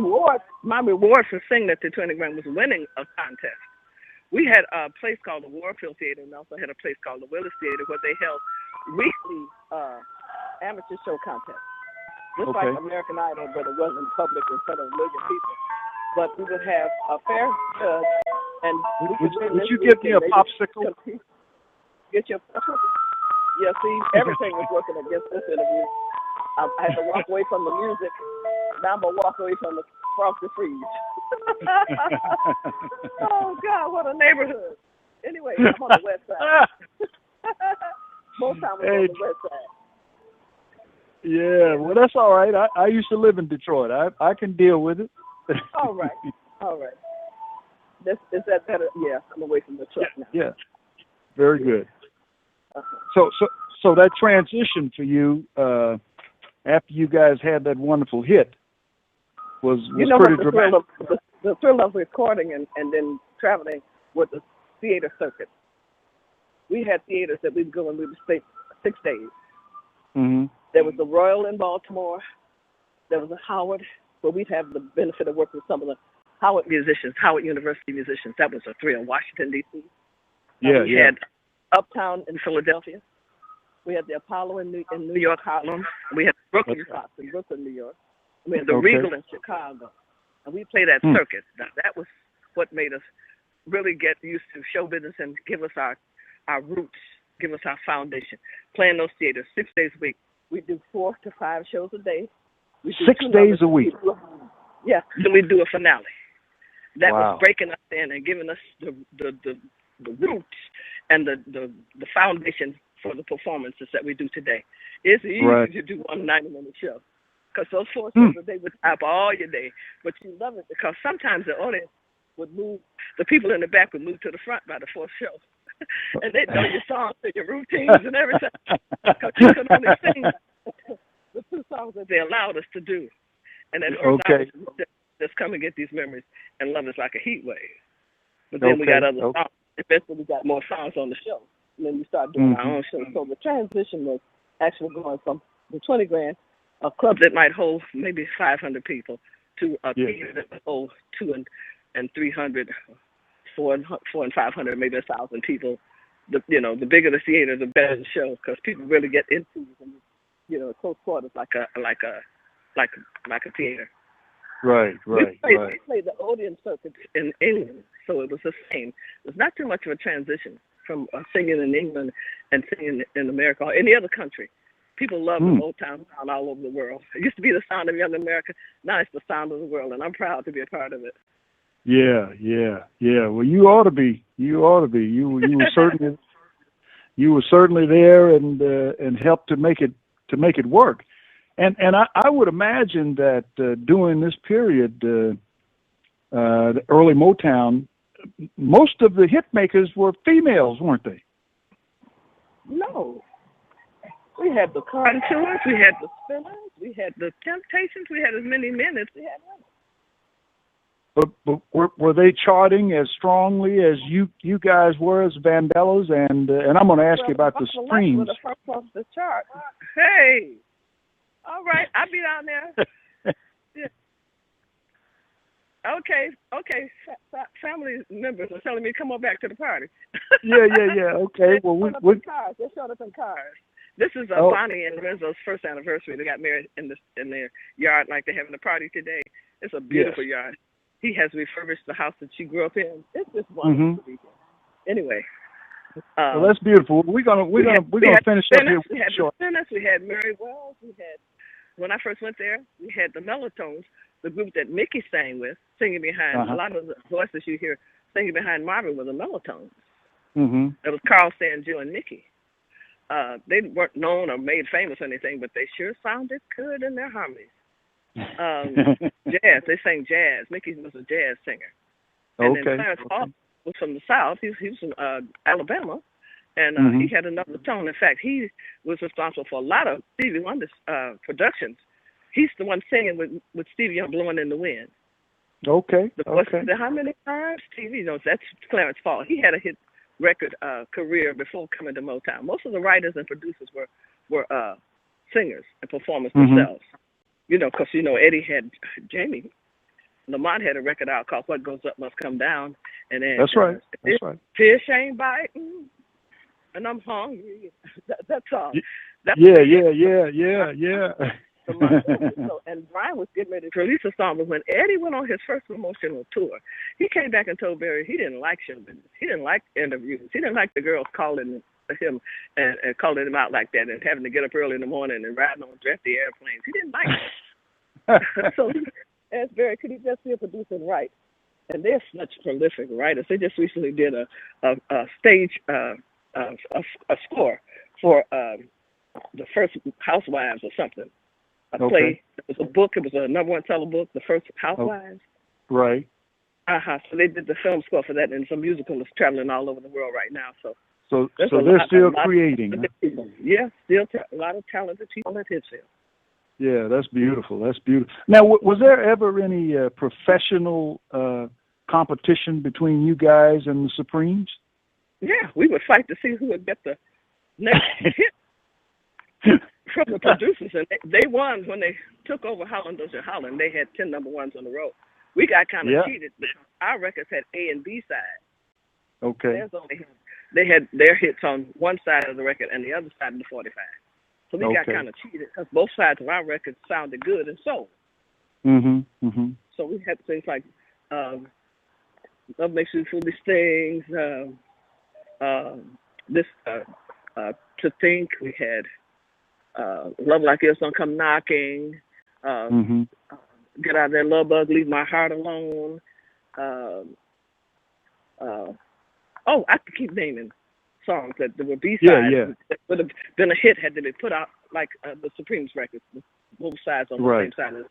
My reward for singing at the 20 grand was winning a contest. We had a place called the Warfield Theater, and also had a place called the Willis Theater, where they held weekly amateur show contests, just like Okay. American Idol, but it wasn't public in front of a million people. But we would have a fair judge, and we could win Would this you week, give me and a they would popsicle? compete. Get your yeah. See, everything was working against this interview. I had to walk away from the music. Now I'm gonna walk away from the frosty freeze. Oh God, what a neighborhood! Anyway, I'm on the west side. Most times I'm on Hey, the west side. yeah. Well, that's all right. I used to live in Detroit. I can deal with it. All right, all right. Is that better? Yeah, I'm away from the truck now. Yeah. Very good. Uh-huh. So that transition for you after you guys had that wonderful hit was You know pretty what dramatic. the thrill of recording and then traveling with the theater circuit. We had theaters that we'd go and we would stay 6 days. Hmm. There was the Royal in Baltimore. There was a Howard, where we'd have the benefit of working with some of the Howard musicians, Howard University musicians. That was a thrill. Washington, D.C. Yeah, We yeah. had Uptown in Philadelphia. We had the Apollo in New York, Harlem. We had Brooklyn Fox in Brooklyn, New York. We had the Okay. Regal in Chicago. And we played that circuit. Now, that was what made us really get used to show business and give us our roots, give us our foundation. Playing those theaters 6 days a week. We do 4 to 5 shows a day. We do 6 2 days numbers a week. Yeah, then we do a finale. That Wow. was breaking us in and giving us the roots and the foundation for the performances that we do today. It's easy Right. to do one 90-minute show because those 4 shows a day would top all your day. But you love it because sometimes the audience would move, the people in the back would move to the front by the 4th show. And they know your songs and your routines and everything. Because you can only sing the 2 songs that they allowed us to do. And that first Okay. hour, just come and get these memories and love is like a heat wave. But then we got other Okay. songs. Eventually we got more songs on the show. And then we started doing our own show. So the transition was actually going from the 20 grand, a club that might hold maybe 500 people, to a theater that would hold 200 and 300, 400 and 500, maybe 1,000 people. The bigger the theater, the better the show, because people really get into it, close quarters like a theater. Right. We played the Odeon circuit in England, so it was the same. It was not too much of a transition from singing in England and singing in America or any other country. People love the Motown sound all over the world. It used to be the sound of young America. Now it's the sound of the world, and I'm proud to be a part of it. Yeah. Well, you ought to be. You were certainly there and helped to make it work. And I would imagine that during this period, the early Motown, most of the hit makers were females, weren't they? No. We had the Contours, we had the Spinners, we had the Temptations, we had as many men as we had women. But were they charting as strongly as you guys were as Vandellas? And I'm going to ask you about the streams. The first off the chart. Hey, all right, I'll be down there. Yeah. Okay. Family members are telling me to come on back to the party. Yeah. Okay. Well, They showed up in cars. This is Bonnie and Renzo's first anniversary. They got married in their yard like they're having a party today. It's a beautiful yard. He has refurbished the house that she grew up in. It's just wonderful to be here. Anyway. Well, that's beautiful. We're gonna finish up here. We had the Spinners. We had Mary Wells. When I first went there, we had the Mellotones, the group that Mickey sang with, singing behind a lot of the voices you hear singing behind Marvin were the Mellotones. Mm-hmm. It was Carl Sanju and Mickey. They weren't known or made famous or anything, but they sure sounded good in their harmonies. Jazz. They sang jazz. Mickey was a jazz singer. And then Clarence Hall was from the South. He was from Alabama. And he had another tone. In fact, he was responsible for a lot of Stevie Wonder's productions. He's the one singing with Stevie on Blowing in the Wind. Okay. How many times Stevie? That's Clarence Hall. He had a hit record career before coming to Motown. Most of the writers and producers were singers and performers themselves. Because Eddie had Jamie Lamont had a record out called "What Goes Up Must Come Down," and then that's right. Fish ain't biting, and I'm hungry. That's all. Yeah. And Brian was getting ready to release a song, but when Eddie went on his first promotional tour, he came back and told Barry he didn't like show business. He didn't like interviews. He didn't like the girls calling him and calling him out like that and having to get up early in the morning and riding on drafty airplanes. He didn't like it. So he asked Barry, could he just be a producer and write? And they're such prolific writers. They just recently did a stage score for the first Housewives or something. A play. It was a book. It was a #1 seller book, The First Housewives. Right. So they did the film score for that, and it's a musical that's traveling all over the world right now. So they're still creating. Yeah, still a lot of talented people at Hitsville. Yeah, that's beautiful. Now, was there ever any professional competition between you guys and the Supremes? Yeah, we would fight to see who would get the next hit from the producers, and they won when they took over Hollanders and Holland. They had 10 #1s on the road. We got kind of cheated. Our records had A and B side. Okay. They had their hits on one side of the record and the other side of the 45. So we got kind of cheated because both sides of our records sounded good and sold. So we had things like Love Makes You Foolish Things, To Think. We had Love Like It's Gonna Come Knocking, Get Out of There, Love Bug, Leave My Heart Alone. I could keep naming songs that were B-sides. That would have been a hit had they been put out like the Supremes records, both sides on the same side.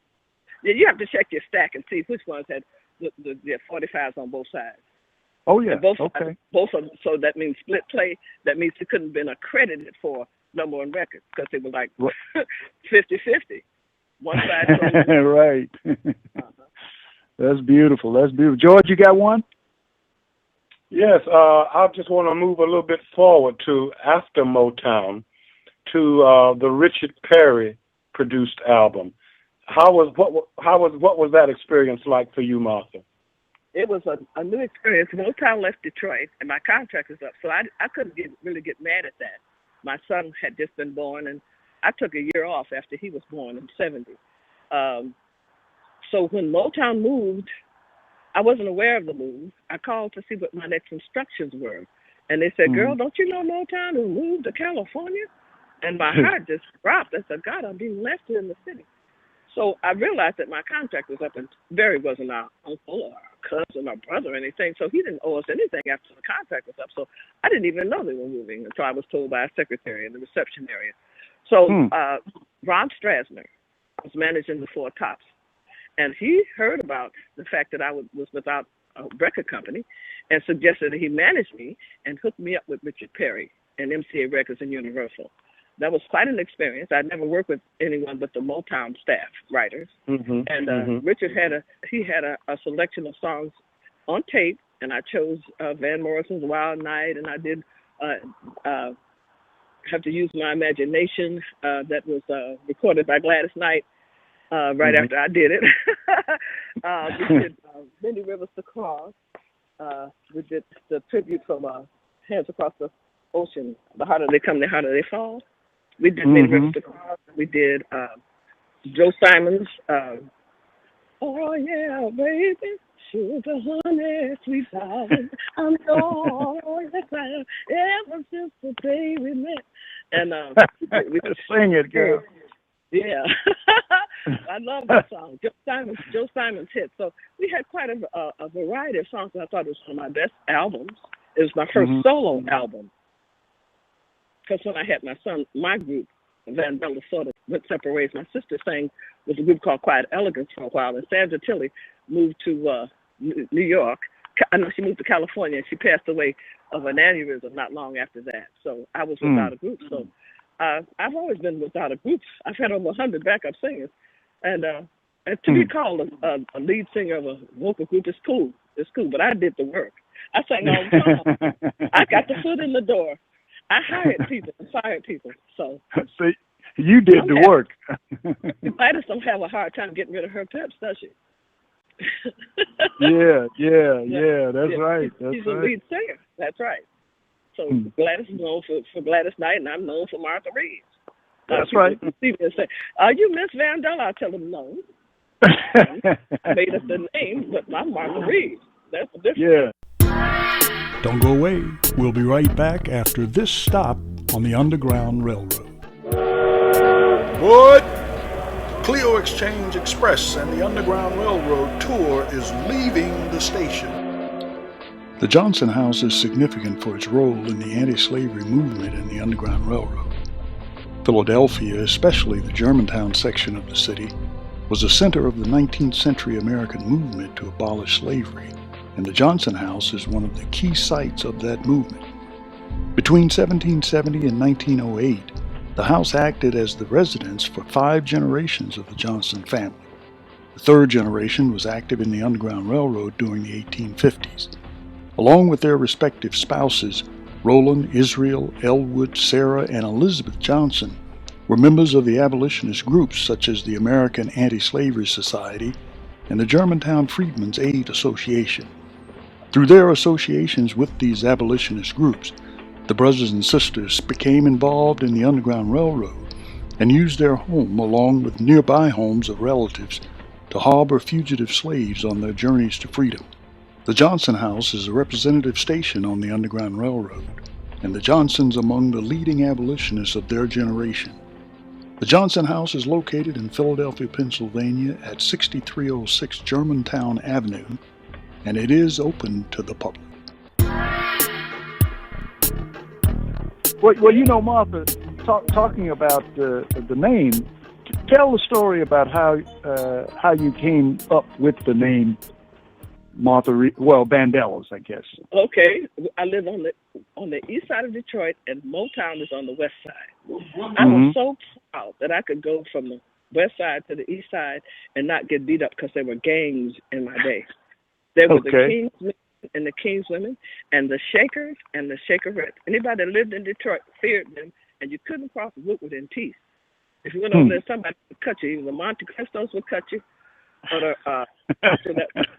You have to check your stack and see which ones had the 45s on both sides. Oh, yeah. Both of them, so that means split play. That means it couldn't have been accredited for #1 records because they were like 50-50. One side. Right. That's beautiful. George, you got one? Yes, I just want to move a little bit forward to after Motown, to the Richard Perry produced album. What was that experience like for you, Martha? It was a new experience. Motown left Detroit, and my contract was up, so I couldn't really get mad at that. My son had just been born, and I took a year off after he was born in '70. So when Motown moved, I wasn't aware of the move. I called to see what my next instructions were. And they said, girl, don't you know Motown will move to California? And my heart just dropped. I said, God, I'm being left here in the city. So I realized that my contract was up, and Barry wasn't our uncle or our cousin or brother or anything, so he didn't owe us anything after the contract was up. So I didn't even know they were moving until I was told by a secretary in the reception area. So Ron Strasner was managing the Four Tops. And he heard about the fact that I was without a record company and suggested that he manage me and hook me up with Richard Perry and MCA Records and Universal. That was quite an experience. I'd never worked with anyone but the Motown staff writers. Richard had a selection of songs on tape, and I chose Van Morrison's Wild Night, and I did Have to Use My Imagination that was recorded by Gladys Knight. Right after I did it. We did Many Rivers to Cross. We did the tribute from Hands Across the Ocean, The Harder They Come, The Harder They Fall. We did Many Rivers to Cross. We did Joe Simon's Oh Yeah, Baby, Sugar Honey, Sweet Darling, I'm yours ever since the day we met. And we sing it, girl. Yeah, I love that song. Joe Simon's hit. So we had quite a variety of songs. I thought it was one of my best albums. It was my first solo album. Because when I had my son, my group, Van Bella, sort of went separate ways. My sister sang with a group called Quiet Elegance for a while, and Sandra Tilley moved to New York. I know she moved to California, and she passed away of an aneurysm not long after that. So I was without a group. So I've always been without a group. I've had over 100 backup singers, and to be called a lead singer of a vocal group is cool. It's cool, but I did the work. I sang all the time. I got the foot in the door. I hired people and fired people. So see, you did the work. Gladys don't have a hard time getting rid of her peps, does she? yeah. That's right. She's a lead singer. That's right. So Gladys is known for Gladys Knight, and I'm known for Martha Reeves. That's right. See me and say, "Are you Miss Vandella?" I tell them no. I made up the name, but I'm Martha Reeves. That's the difference. Yeah. Don't go away. We'll be right back after this stop on the Underground Railroad. What? Clio Exchange Express and the Underground Railroad tour is leaving the station. The Johnson House is significant for its role in the anti-slavery movement in the Underground Railroad. Philadelphia, especially the Germantown section of the city, was a center of the 19th century American movement to abolish slavery, and the Johnson House is one of the key sites of that movement. Between 1770 and 1908, the house acted as the residence for 5 generations of the Johnson family. The third generation was active in the Underground Railroad during the 1850s. Along with their respective spouses, Roland, Israel, Elwood, Sarah, and Elizabeth Johnson were members of the abolitionist groups such as the American Anti-Slavery Society and the Germantown Freedmen's Aid Association. Through their associations with these abolitionist groups, the brothers and sisters became involved in the Underground Railroad and used their home along with nearby homes of relatives to harbor fugitive slaves on their journeys to freedom. The Johnson House is a representative station on the Underground Railroad, and the Johnsons among the leading abolitionists of their generation. The Johnson House is located in Philadelphia, Pennsylvania at 6306 Germantown Avenue, and it is open to the public. Well, you know, Martha, talking about the name, tell the story about how you came up with the name Martha Reeves. Well, Vandellas, I guess. Okay, I live on the east side of Detroit, and Motown is on the west side. I was so proud that I could go from the west side to the east side and not get beat up because there were gangs in my day. There were the Kingsmen and the Kingswomen, and the Shakers and the Shakerettes. Anybody that lived in Detroit feared them, and you couldn't cross Woodward in peace. If you went over there, somebody would cut you. Either the Monte Cristos would cut you, or the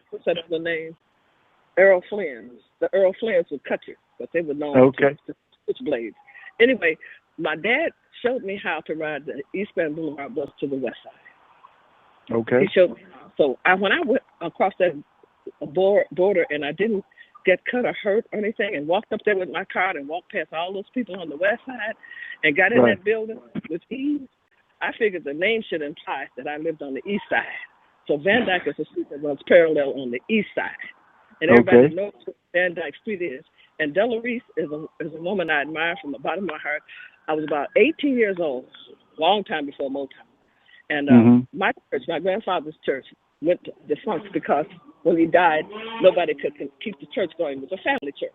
what's that other name? Earl Flynn's. The Earl Flynn's would cut you, but they were known to switchblades. Anyway, my dad showed me how to ride the eastbound Boulevard bus to the west side. Okay. He showed me how. So when I went across that border and I didn't get cut or hurt or anything, and walked up there with my car and walked past all those people on the west side and got in that building with ease, I figured the name should imply that I lived on the east side. So Van Dyke is a street that runs parallel on the east side. And everybody knows what Van Dyke Street is. And Della Reese is a woman I admire from the bottom of my heart. I was about 18 years old, long time before Motown. And my church, my grandfather's church, went defunct because when he died, nobody could keep the church going. It was a family church.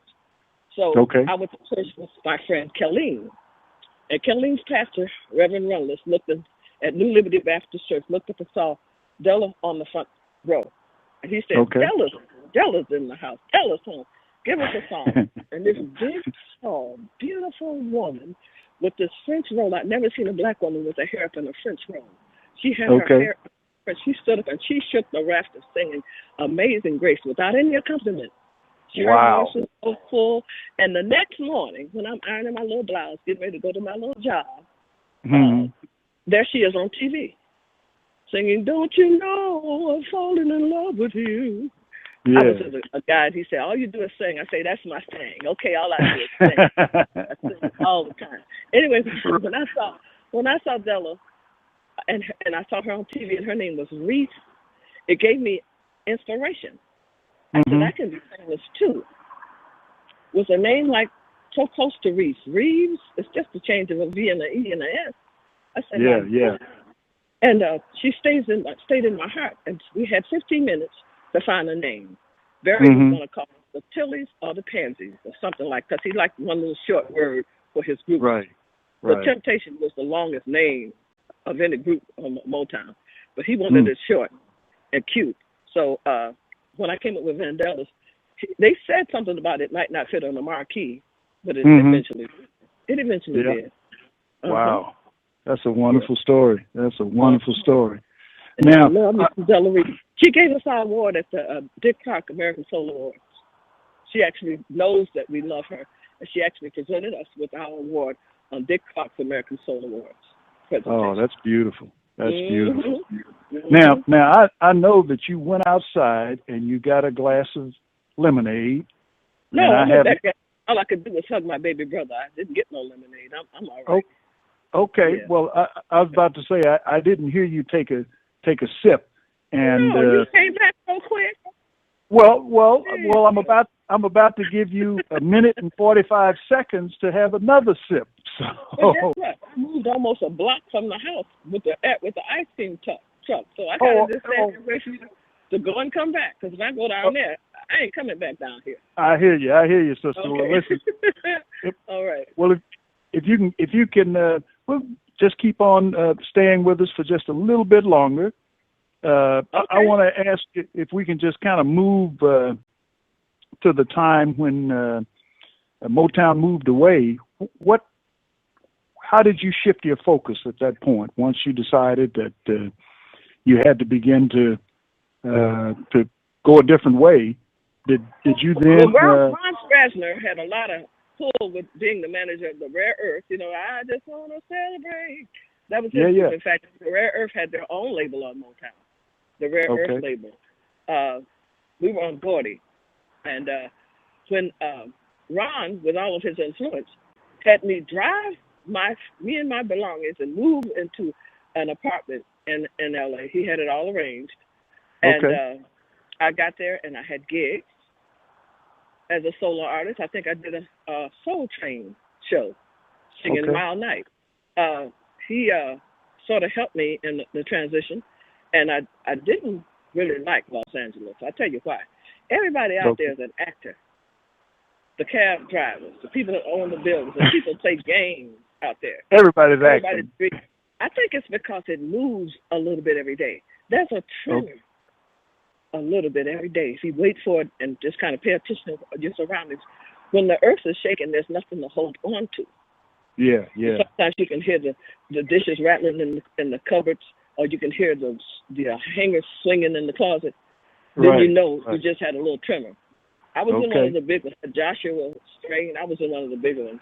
So I went to church with my friend Kelleen. And Kelleen's pastor, Reverend Runless, looked at New Liberty Baptist Church, looked up and saw Della on the front row. And he said, Della's in the house. Della's home. Give us a song. And this big, tall, beautiful woman with this French roll. I'd never seen a black woman with her hair up in a French roll. She had her hair up, and she stood up and she shook the rafters singing Amazing Grace without any accompaniment. Her voice was so full. And the next morning, when I'm ironing my little blouse, getting ready to go to my little job, there she is on TV, singing, "Don't you know I'm falling in love with you?" I was with a guy, and he said, "All you do is sing." I say, "That's my thing." Okay, all I do is sing. I sing all the time. Anyway, when I saw Della, and I saw her on TV, and her name was Reese, it gave me inspiration. I said, I can be famous too. With a name like so close to Reese. Reeves, it's just a change of a V and an E and an S. I said, Yeah, my yeah. God. And she stayed in my heart. And we had 15 minutes to find a name. Barry was Mhm. going to call it the Tillies or the Pansies or something like that. Because he liked one little short word for his groups. Right. The Right. Temptation was the longest name of any group on Motown. But he wanted Mm. it short and cute. So when I came up with Vandellas, they said something about it might not fit on the marquee, but it Mhm. eventually Yeah. did. Uh-huh. Wow. That's a Yeah. wonderful story. That's a wonderful story. And I Now, love Mrs. Della Reed. She gave us our award at the Dick Clark American Soul Awards. She actually knows that we love her, and she actually presented us with our award on Dick Clark's American Soul Awards oh, presentation. that's beautiful. That's beautiful. Mm-hmm. Now, I know that you went outside and you got a glass of lemonade, No, and I I went haven't. back there. All I could do was hug my baby brother. I didn't get no lemonade. I'm all Oh, right. okay. Yeah. Well, I was about to say I didn't hear you take a sip, and No, you came back so quick. well, Yeah. I'm about to give you a minute and 45 seconds to have another sip. But guess So, what? I moved almost a block from the house with the ice cream truck. So I gotta oh, just stand oh, there wait for you to go and come back. Because if I go down there, I ain't coming back down here. I hear you. I hear you, sister. Well, Okay. listen. If, All right. well, if you can, well, just keep on staying with us for just a little bit longer. I Okay. want to ask if we can just kind of move to the time when Motown moved away. What? How did you shift your focus at that point? Once you decided that you had to begin to go a different way, did you Well, then? Ron Strasner had a lot of pull with being the manager of the Rare Earth. You know, I just want to celebrate. That was his Yeah, group. yeah. In fact, the Rare Earth had their own label on Motown, the Rare Earth Okay. label. We were on Gordy. And when Ron, with all of his influence, had me drive me and my belongings and move into an apartment in LA. He had it all arranged. And Okay. I got there and I had gigs as a solo artist. I think I did a Soul Train show singing Okay. Mild Night. He sort of helped me in the transition, and I didn't really like Los Angeles. I'll tell you why. Everybody out Okay. there is an actor. The cab drivers, the people that own the buildings, the people play games out there. Everybody's Everybody's acting. big. I think it's because it moves a little bit every day. There's a Okay. tremor a little bit every day. If you wait for it and just kind of pay attention to your surroundings, when the earth is shaking, there's nothing to hold on to. Yeah. Yeah. Sometimes you can hear the dishes rattling in the cupboards, or you can hear the hangers swinging in the closet. Then Right. you know you Right. just had a little tremor. I was in one of Okay. the big ones. Joshua Strain. I was in one of the bigger ones.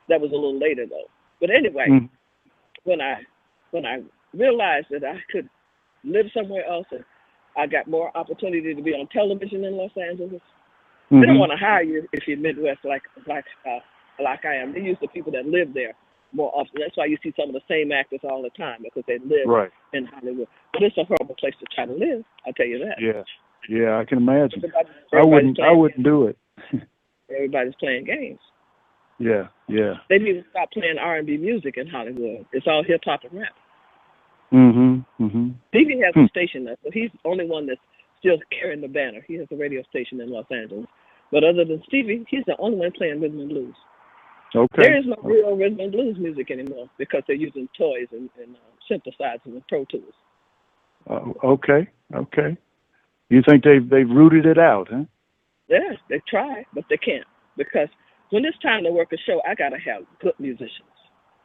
That was a little later though. But anyway, Mm. when I realized that I could live somewhere else and I got more opportunity to be on television in Los Angeles, they don't Mhm. want to hire you if you're Midwest like I am. They use the people that live there more often. That's why you see some of the same actors all the time because they live Right. in Hollywood. But it's a horrible place to try to live. I'll tell you that. Yeah. Yeah. I can imagine. Everybody's I playing. wouldn't do it. Everybody's playing games. Yeah. Yeah. They need to stop playing R&B music in Hollywood. It's all hip hop and rap. Mhm. Mhm. Stevie has Hmm. a station there, so he's the only one that's still carrying the banner. He has a radio station in Los Angeles. But other than Stevie, he's the only one playing rhythm and blues. There Okay. is no real rhythm and blues music anymore because they're using toys and synthesizers and Pro Tools. Okay. Okay. You think they've rooted it out, huh? Yeah, they try, but they can't because when it's time to work a show, I gotta have good musicians.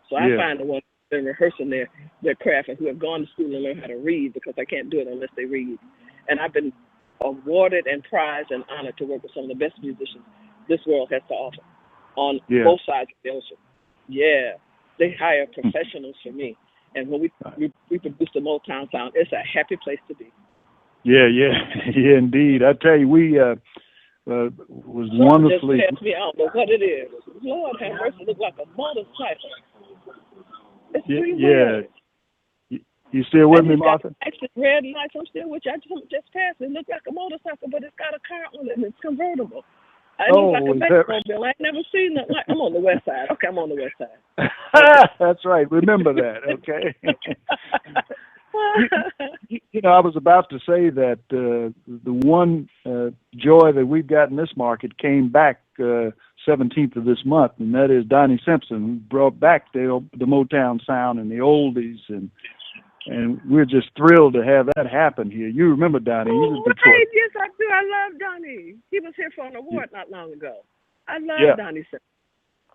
So I Yeah. find the ones that are rehearsing their craft and who have gone to school and learned how to read because I can't do it unless they read. And I've been awarded and prized and honored to work with some of the best musicians this world has to offer on Yeah. both sides of the ocean. Yeah, they hire professionals for me. And when we produce the Motown sound, it's a happy place to be. Yeah. Yeah. Yeah. Indeed. I tell you, we was Something just wonderfully. passed me. I don't know what it is. Lord have mercy, it look like a motorcycle. It's Yeah. three Yeah. wheels. You still with And me, it's got Martha? extra red lights. I'm still with you. I just passed. It looks like a motorcycle, but it's got a car on it and it's convertible. I look like a Oh, is that Batmobile. I ain't never seen that. Like, I'm on the west side. Okay, I'm on the west side. right? That's right. Remember that, okay? I was about to say that the one joy that we've got in this market came back 17th of this month, and that is Donnie Simpson, who brought back the Motown sound and the oldies, and we're just thrilled to have that happen here. You remember Donnie? He was Right. Detroit. Yes, I do. I love Donnie. He was here for an award not long ago. I love Yeah. Donnie Simpson.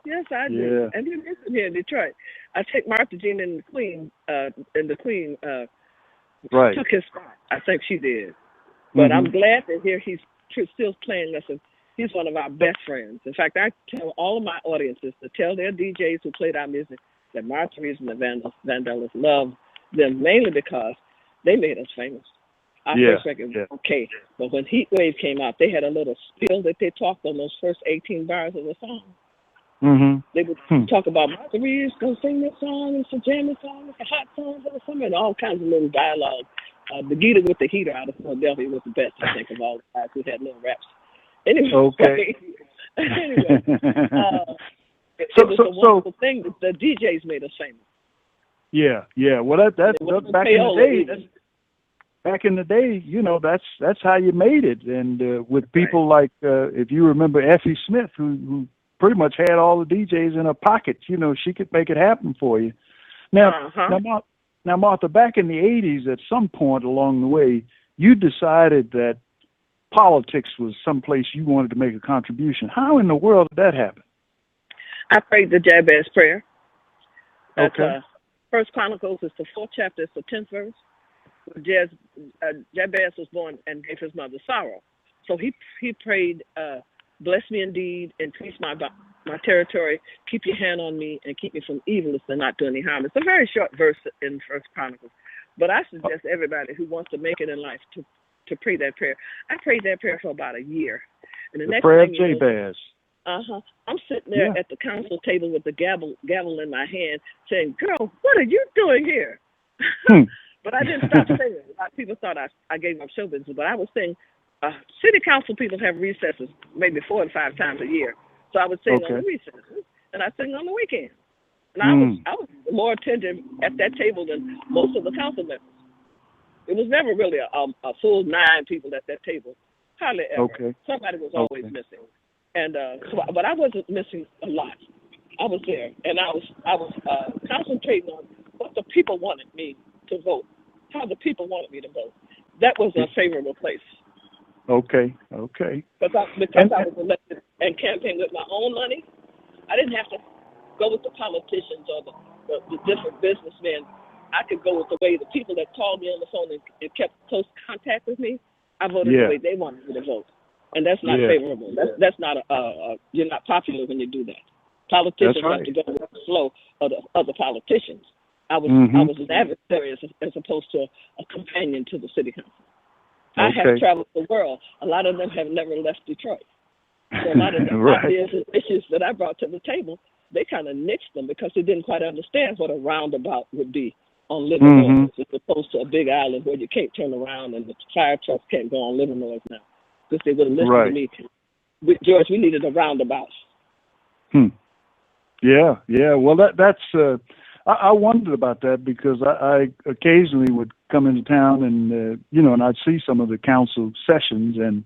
Yes, I do. Yeah. And he lives here in Detroit. I take Martha Jean and the Queen Right. took his spot. I think she did. But I'm glad to hear he's still playing us, and he's one of our best friends. In fact, I tell all of my audiences to tell their DJs who played our music that Martha Reeves and the Vandellas love them mainly because they made us famous. Our first record was okay, but when Heat Wave came out, they had a little spiel that they talked on those first 18 bars of the song. They would talk about Martha Reeves gonna sing this song, it's a jamming song, it's a hot song for the summer, and all kinds of little dialogue. The Gita with the Heater out of Philadelphia was the best, I think, of all the guys who had little raps. Anyway, Okay. anyway, it was a wonderful thing that the DJs made us famous. Yeah. Well, that's back in the day. Back in the day, that's how you made it, and with people like, if you remember Effie Smith, who pretty much had all the DJs in her pocket. She could make it happen for you. Now, Martha, back in the 80s, at some point along the way, you decided that politics was someplace you wanted to make a contribution. How in the world did that happen? I prayed the Jabez prayer. That's, okay. First Chronicles is the 4th chapter, it's the 10th verse. Jabez was born and gave his mother sorrow. So he prayed, bless me indeed, increase my territory, keep your hand on me, and keep me from evilness and not do any harm. It's a very short verse in First Chronicles, but I suggest everybody who wants to make it in life to pray that prayer. I prayed that prayer for about a year. And the next prayer of thing Jabez. I'm sitting there at the council table with the gavel in my hand saying, girl, what are you doing here? But I didn't stop saying it. A lot of people thought I gave up show business, but I was saying, city council people have recesses maybe 4 and 5 times a year. So I would sing on the recesses, and I sing on the weekend. And I was more attentive at that table than most of the council members. It was never really a full 9 people at that table. Hardly ever. Okay. Somebody was always missing. And but I wasn't missing a lot. I was there, and I was concentrating on what the people wanted me to vote, how the people wanted me to vote. That was a favorable place. Okay. Because I was elected and campaigned with my own money, I didn't have to go with the politicians or the different businessmen. I could go with the way the people that called me on the phone and kept close contact with me. I voted the way they wanted me to vote, and that's not favorable. That's not you're not popular when you do that. Politicians have to go with the flow of the other politicians. I was an adversary as opposed to a companion to the city council. I have traveled the world. A lot of them have never left Detroit. So a lot of the ideas and issues that I brought to the table, they kind of nixed them because they didn't quite understand what a roundabout would be on Livernois as opposed to a big island where you can't turn around and the fire trucks can't go on Livernois now because they would have listened to me. George, we needed a roundabout. Yeah. Well, that's. I wondered about that because I occasionally would come into town and and I'd see some of the council sessions and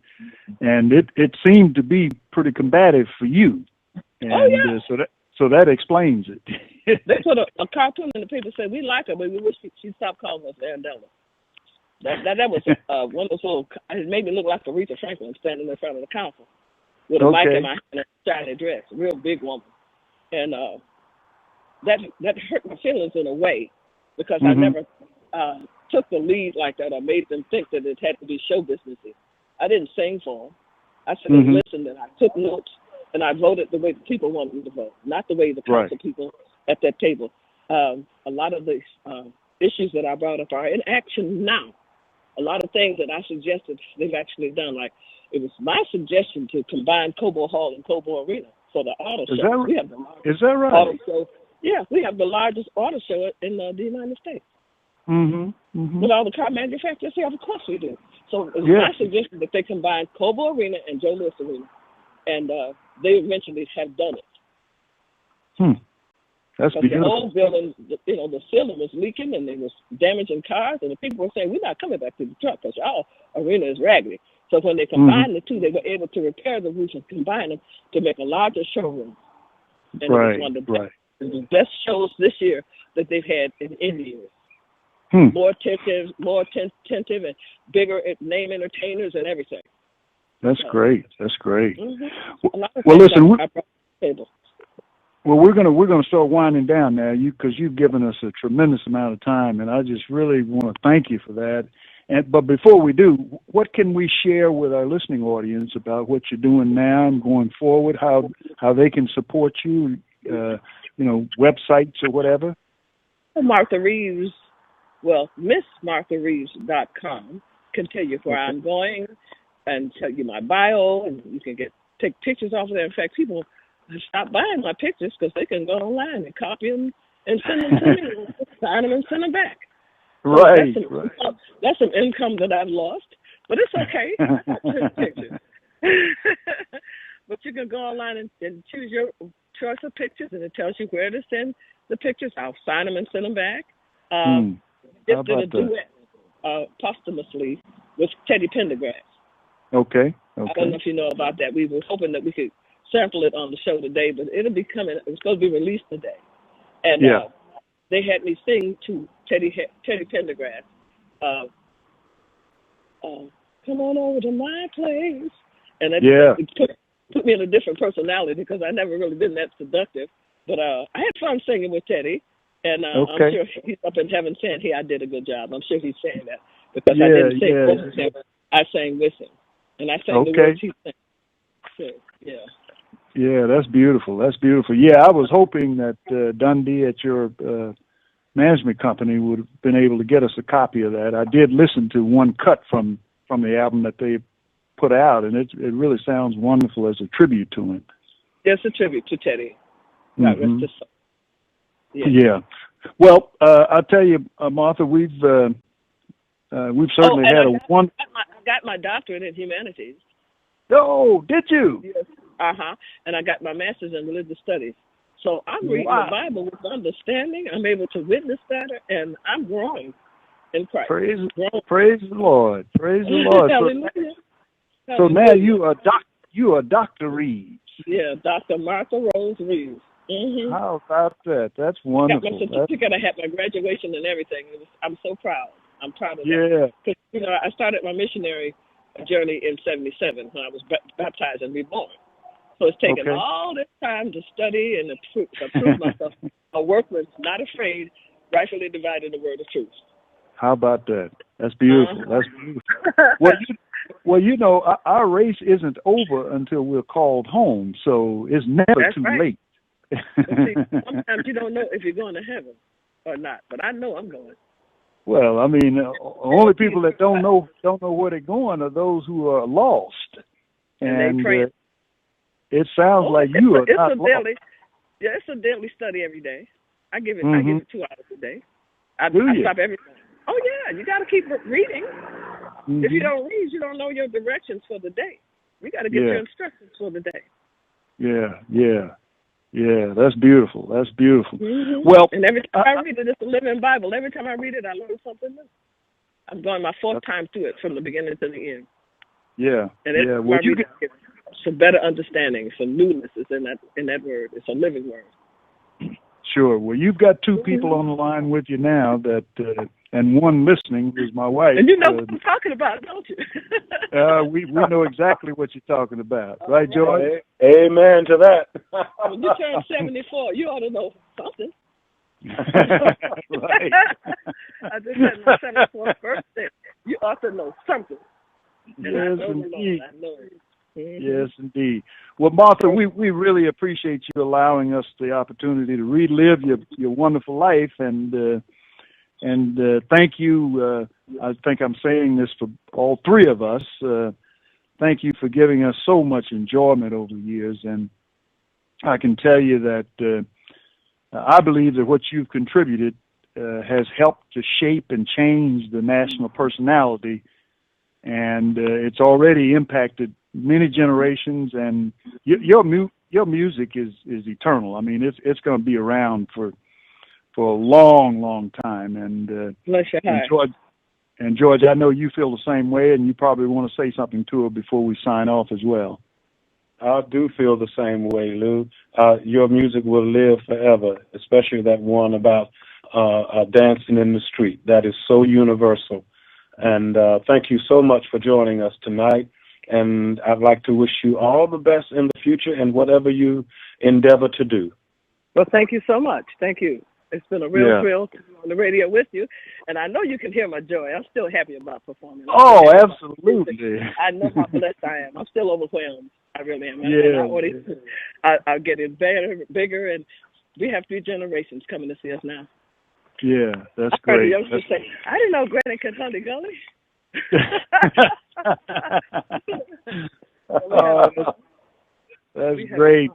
it seemed to be pretty combative for you, and so that explains it. They put a cartoon in the paper said we like her, but we wish she'd stop calling us Vandella. That was one of those little. It made me look like Aretha Franklin standing in front of the council with a mic in my hand and a shiny dress, a real big woman, and. That hurt my feelings in a way because I never took the lead like that or made them think that it had to be show businessy. I didn't sing for them. I said and listened and I took notes and I voted the way the people wanted me to vote, not the way the council people at that table. A lot of the issues that I brought up are in action now. A lot of things that I suggested they've actually done. Like it was my suggestion to combine Cobo Hall and Cobo Arena for the auto show. Is that right? Auto show. Yeah, we have the largest auto show in the United States. With all the car manufacturers here, of course we do. So it's my suggestion that they combine Cobo Arena and Joe Louis Arena and they eventually have done it. That's But beautiful. the old building, the ceiling was leaking and it was damaging cars, and the people were saying, we're not coming back to the truck because our arena is raggedy. So when they combined the two, they were able to repair the roof and combine them to make a larger showroom. And Right, it was one of right. the best shows this year that they've had in years. More attentive, and bigger name entertainers and everything. That's great. That's great. Well, listen. Well, we're gonna start winding down now, because you've given us a tremendous amount of time, and I just really want to thank you for that. But before we do, what can we share with our listening audience about what you're doing now and going forward? How they can support you? Websites or whatever. Martha Reeves. Well, MissMarthaReeves.com can tell you where I'm going and tell you my bio, and you can take pictures off of there. In fact, people stop buying my pictures because they can go online and copy them and send them to me, sign them and send them back. So right. That's some income that I've lost, but it's okay. I got pictures. But you can go online and choose your choice of pictures, and it tells you where to send the pictures. I'll sign them and send them back. Just did a duet posthumously with Teddy Pendergrass. Okay. I don't know if you know about that. We were hoping that we could sample it on the show today, but it'll be coming. It's going to be released today. And they had me sing to Teddy Pendergrass. Come on over to my place. And it put me in a different personality because I never really been that seductive. But I had fun singing with Teddy. And I'm sure he's up in heaven saying, I did a good job. I'm sure he's saying that because I didn't sing with him. I sang with him. And I sang the words he sang. So, Yeah, that's beautiful. That's beautiful. Yeah, I was hoping that Dundee at your management company would have been able to get us a copy of that. I did listen to one cut from the album that they put out, and it really sounds wonderful as a tribute to him. It's a tribute to Teddy. God rest his soul. Yeah. Well, I'll tell you, Martha, we've certainly had I got my doctorate in humanities. Oh, did you? Yes. And I got my master's in religious studies. So I'm reading the Bible with understanding. I'm able to witness better, and I'm growing in Christ. Praise the Lord. Praise the Lord. Hallelujah. So now you are Dr. Reeves. Yeah, Dr. Martha Rose Reeves. Mm-hmm. How about that? That's wonderful. I got my certificate. I had my graduation and everything. I'm so proud. I'm proud of that. Yeah. Because, I started my missionary journey in 1977 when I was baptized and reborn. So it's taken all this time to study and to prove myself a workman, not afraid, rightfully dividing the word of truth. How about that? That's beautiful. That's beautiful. Our race isn't over until we're called home, so it's never too late. See, sometimes you don't know if you're going to heaven or not, but I know I'm going. Well, I mean, only people that don't know where they're going are those who are lost. And they pray. It sounds like you are not lost. It's a daily study every day. I give it 2 hours a day. I stop everything. Oh yeah, you got to keep reading. If you don't read, you don't know your directions for the day. You got to get your instructions for the day. Yeah, that's beautiful. That's beautiful. Mm-hmm. Well, and every time I read it, it's a living Bible. Every time I read it, I learn something new. I'm going my 4th time through it from the beginning to the end. Yeah. And well, you get some better understanding, some newness is in that word. It's a living word. Sure. Well, you've got 2 people on the line with you now that, and one listening is my wife. And you know what I'm talking about, don't you? We know exactly what you're talking about, right, George? Amen to that. When you turn 74, you ought to know something. Right. I just had my 74th birthday. You ought to know something. Yes, indeed. I know it. Mm-hmm. Yes, indeed. Well, Martha, we really appreciate you allowing us the opportunity to relive your wonderful life, and thank you. I think I'm saying this for all 3 of us. Thank you for giving us so much enjoyment over the years, and I can tell you that I believe that what you've contributed has helped to shape and change the national personality, and it's already impacted many generations, and your music is eternal. I mean, it's going to be around for a long, long time. And bless your heart. George, I know you feel the same way, and you probably want to say something to her before we sign off as well. I do feel the same way, Lou. Your music will live forever, especially that one about dancing in the street. That is so universal. And thank you so much for joining us tonight. And I'd like to wish you all the best in the future and whatever you endeavor to do. Well, thank you so much. Thank you. It's been a real thrill to be on the radio with you. And I know you can hear my joy. I'm still happy about performing. Oh, absolutely. I know how blessed I am. I'm still overwhelmed. I really am. Yeah. I'll get it better, bigger, and we have 3 generations coming to see us now. Yeah, that's great. I didn't know Granny could hunt a gully. That's great.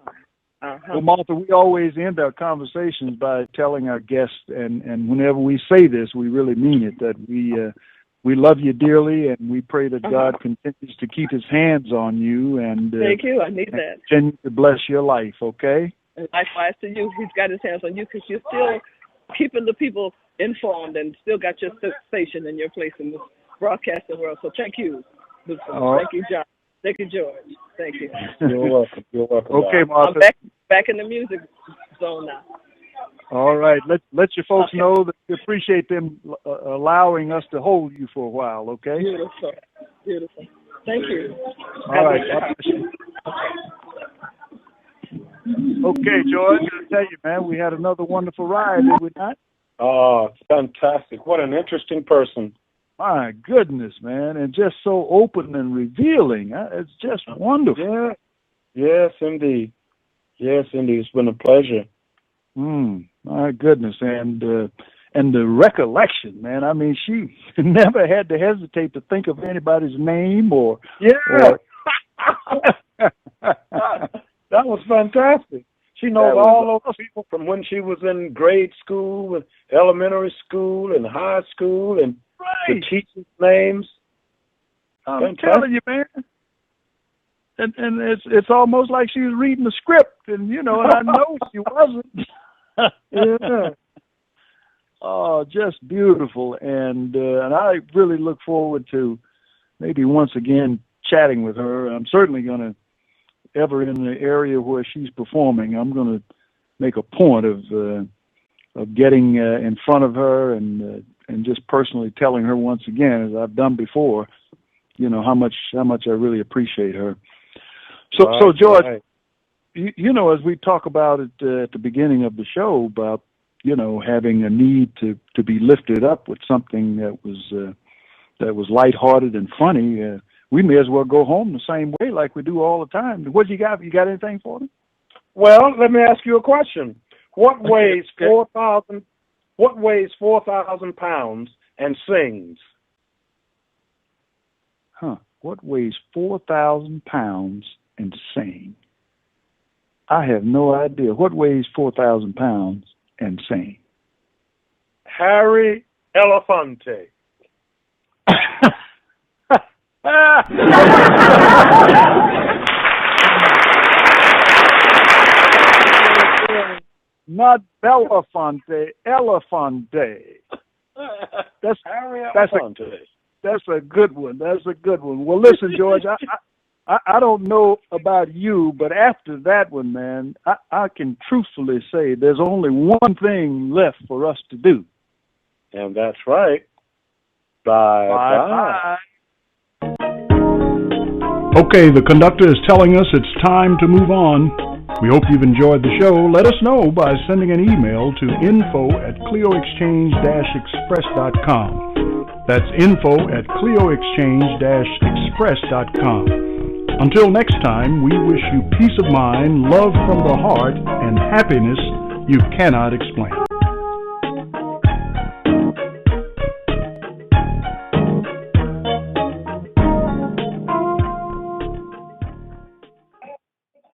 Well, Martha, we always end our conversations by telling our guests, and whenever we say this, we really mean it, that we love you dearly, and we pray that God continues to keep his hands on you. And thank you. I need that. Continue to bless your life, okay? And likewise to you. He's got his hands on you because you're still keeping the people informed and still got your station and your place in this broadcasting world. So thank you. Thank you, John. Thank you, George. Thank you. You're welcome. You're welcome. Okay, Martha. I'm back in the music zone now. All right. Let your folks know that we appreciate them allowing us to hold you for a while, okay? Beautiful. Beautiful. Thank you. All right. Okay, George, I tell you, man, we had another wonderful ride, did we not? Oh, fantastic. What an interesting person. My goodness, man, and just so open and revealing. It's just wonderful. Yeah. Yes, indeed. Yes, indeed. It's been a pleasure. My goodness, and the recollection, man. I mean, she never had to hesitate to think of anybody's name or. Yeah. That was fantastic. She knows all those people from when she was in grade school, elementary school, and high school, and the teachers' names. I'm telling you, man. And it's almost like she was reading the script, and and I know she wasn't. Yeah. Oh, just beautiful, and I really look forward to maybe once again chatting with her. I'm certainly going to, ever in the area where she's performing, I'm going to make a point of getting in front of her and just personally telling her once again, as I've done before, how much I really appreciate her. So George, as we talk about it at the beginning of the show about having a need to be lifted up with something that was lighthearted and funny. We may as well go home the same way like we do all the time. What you got? You got anything for me? Well, let me ask you a question. What weighs 4,000? What weighs 4,000 pounds and sings? What weighs 4,000 pounds and sings? I have no idea. What weighs 4,000 pounds and sings? Harry Elefante. Not Belafonte, Elefante. That's a good one. That's a good one. Well, listen, George, I don't know about you, but after that one, man, I can truthfully say there's only one thing left for us to do. And that's right. Bye-bye. Okay, the conductor is telling us it's time to move on. We hope you've enjoyed the show. Let us know by sending an email to info@clioexchange-express.com. That's info@clioexchange-express.com. Until next time, we wish you peace of mind, love from the heart, and happiness you cannot explain.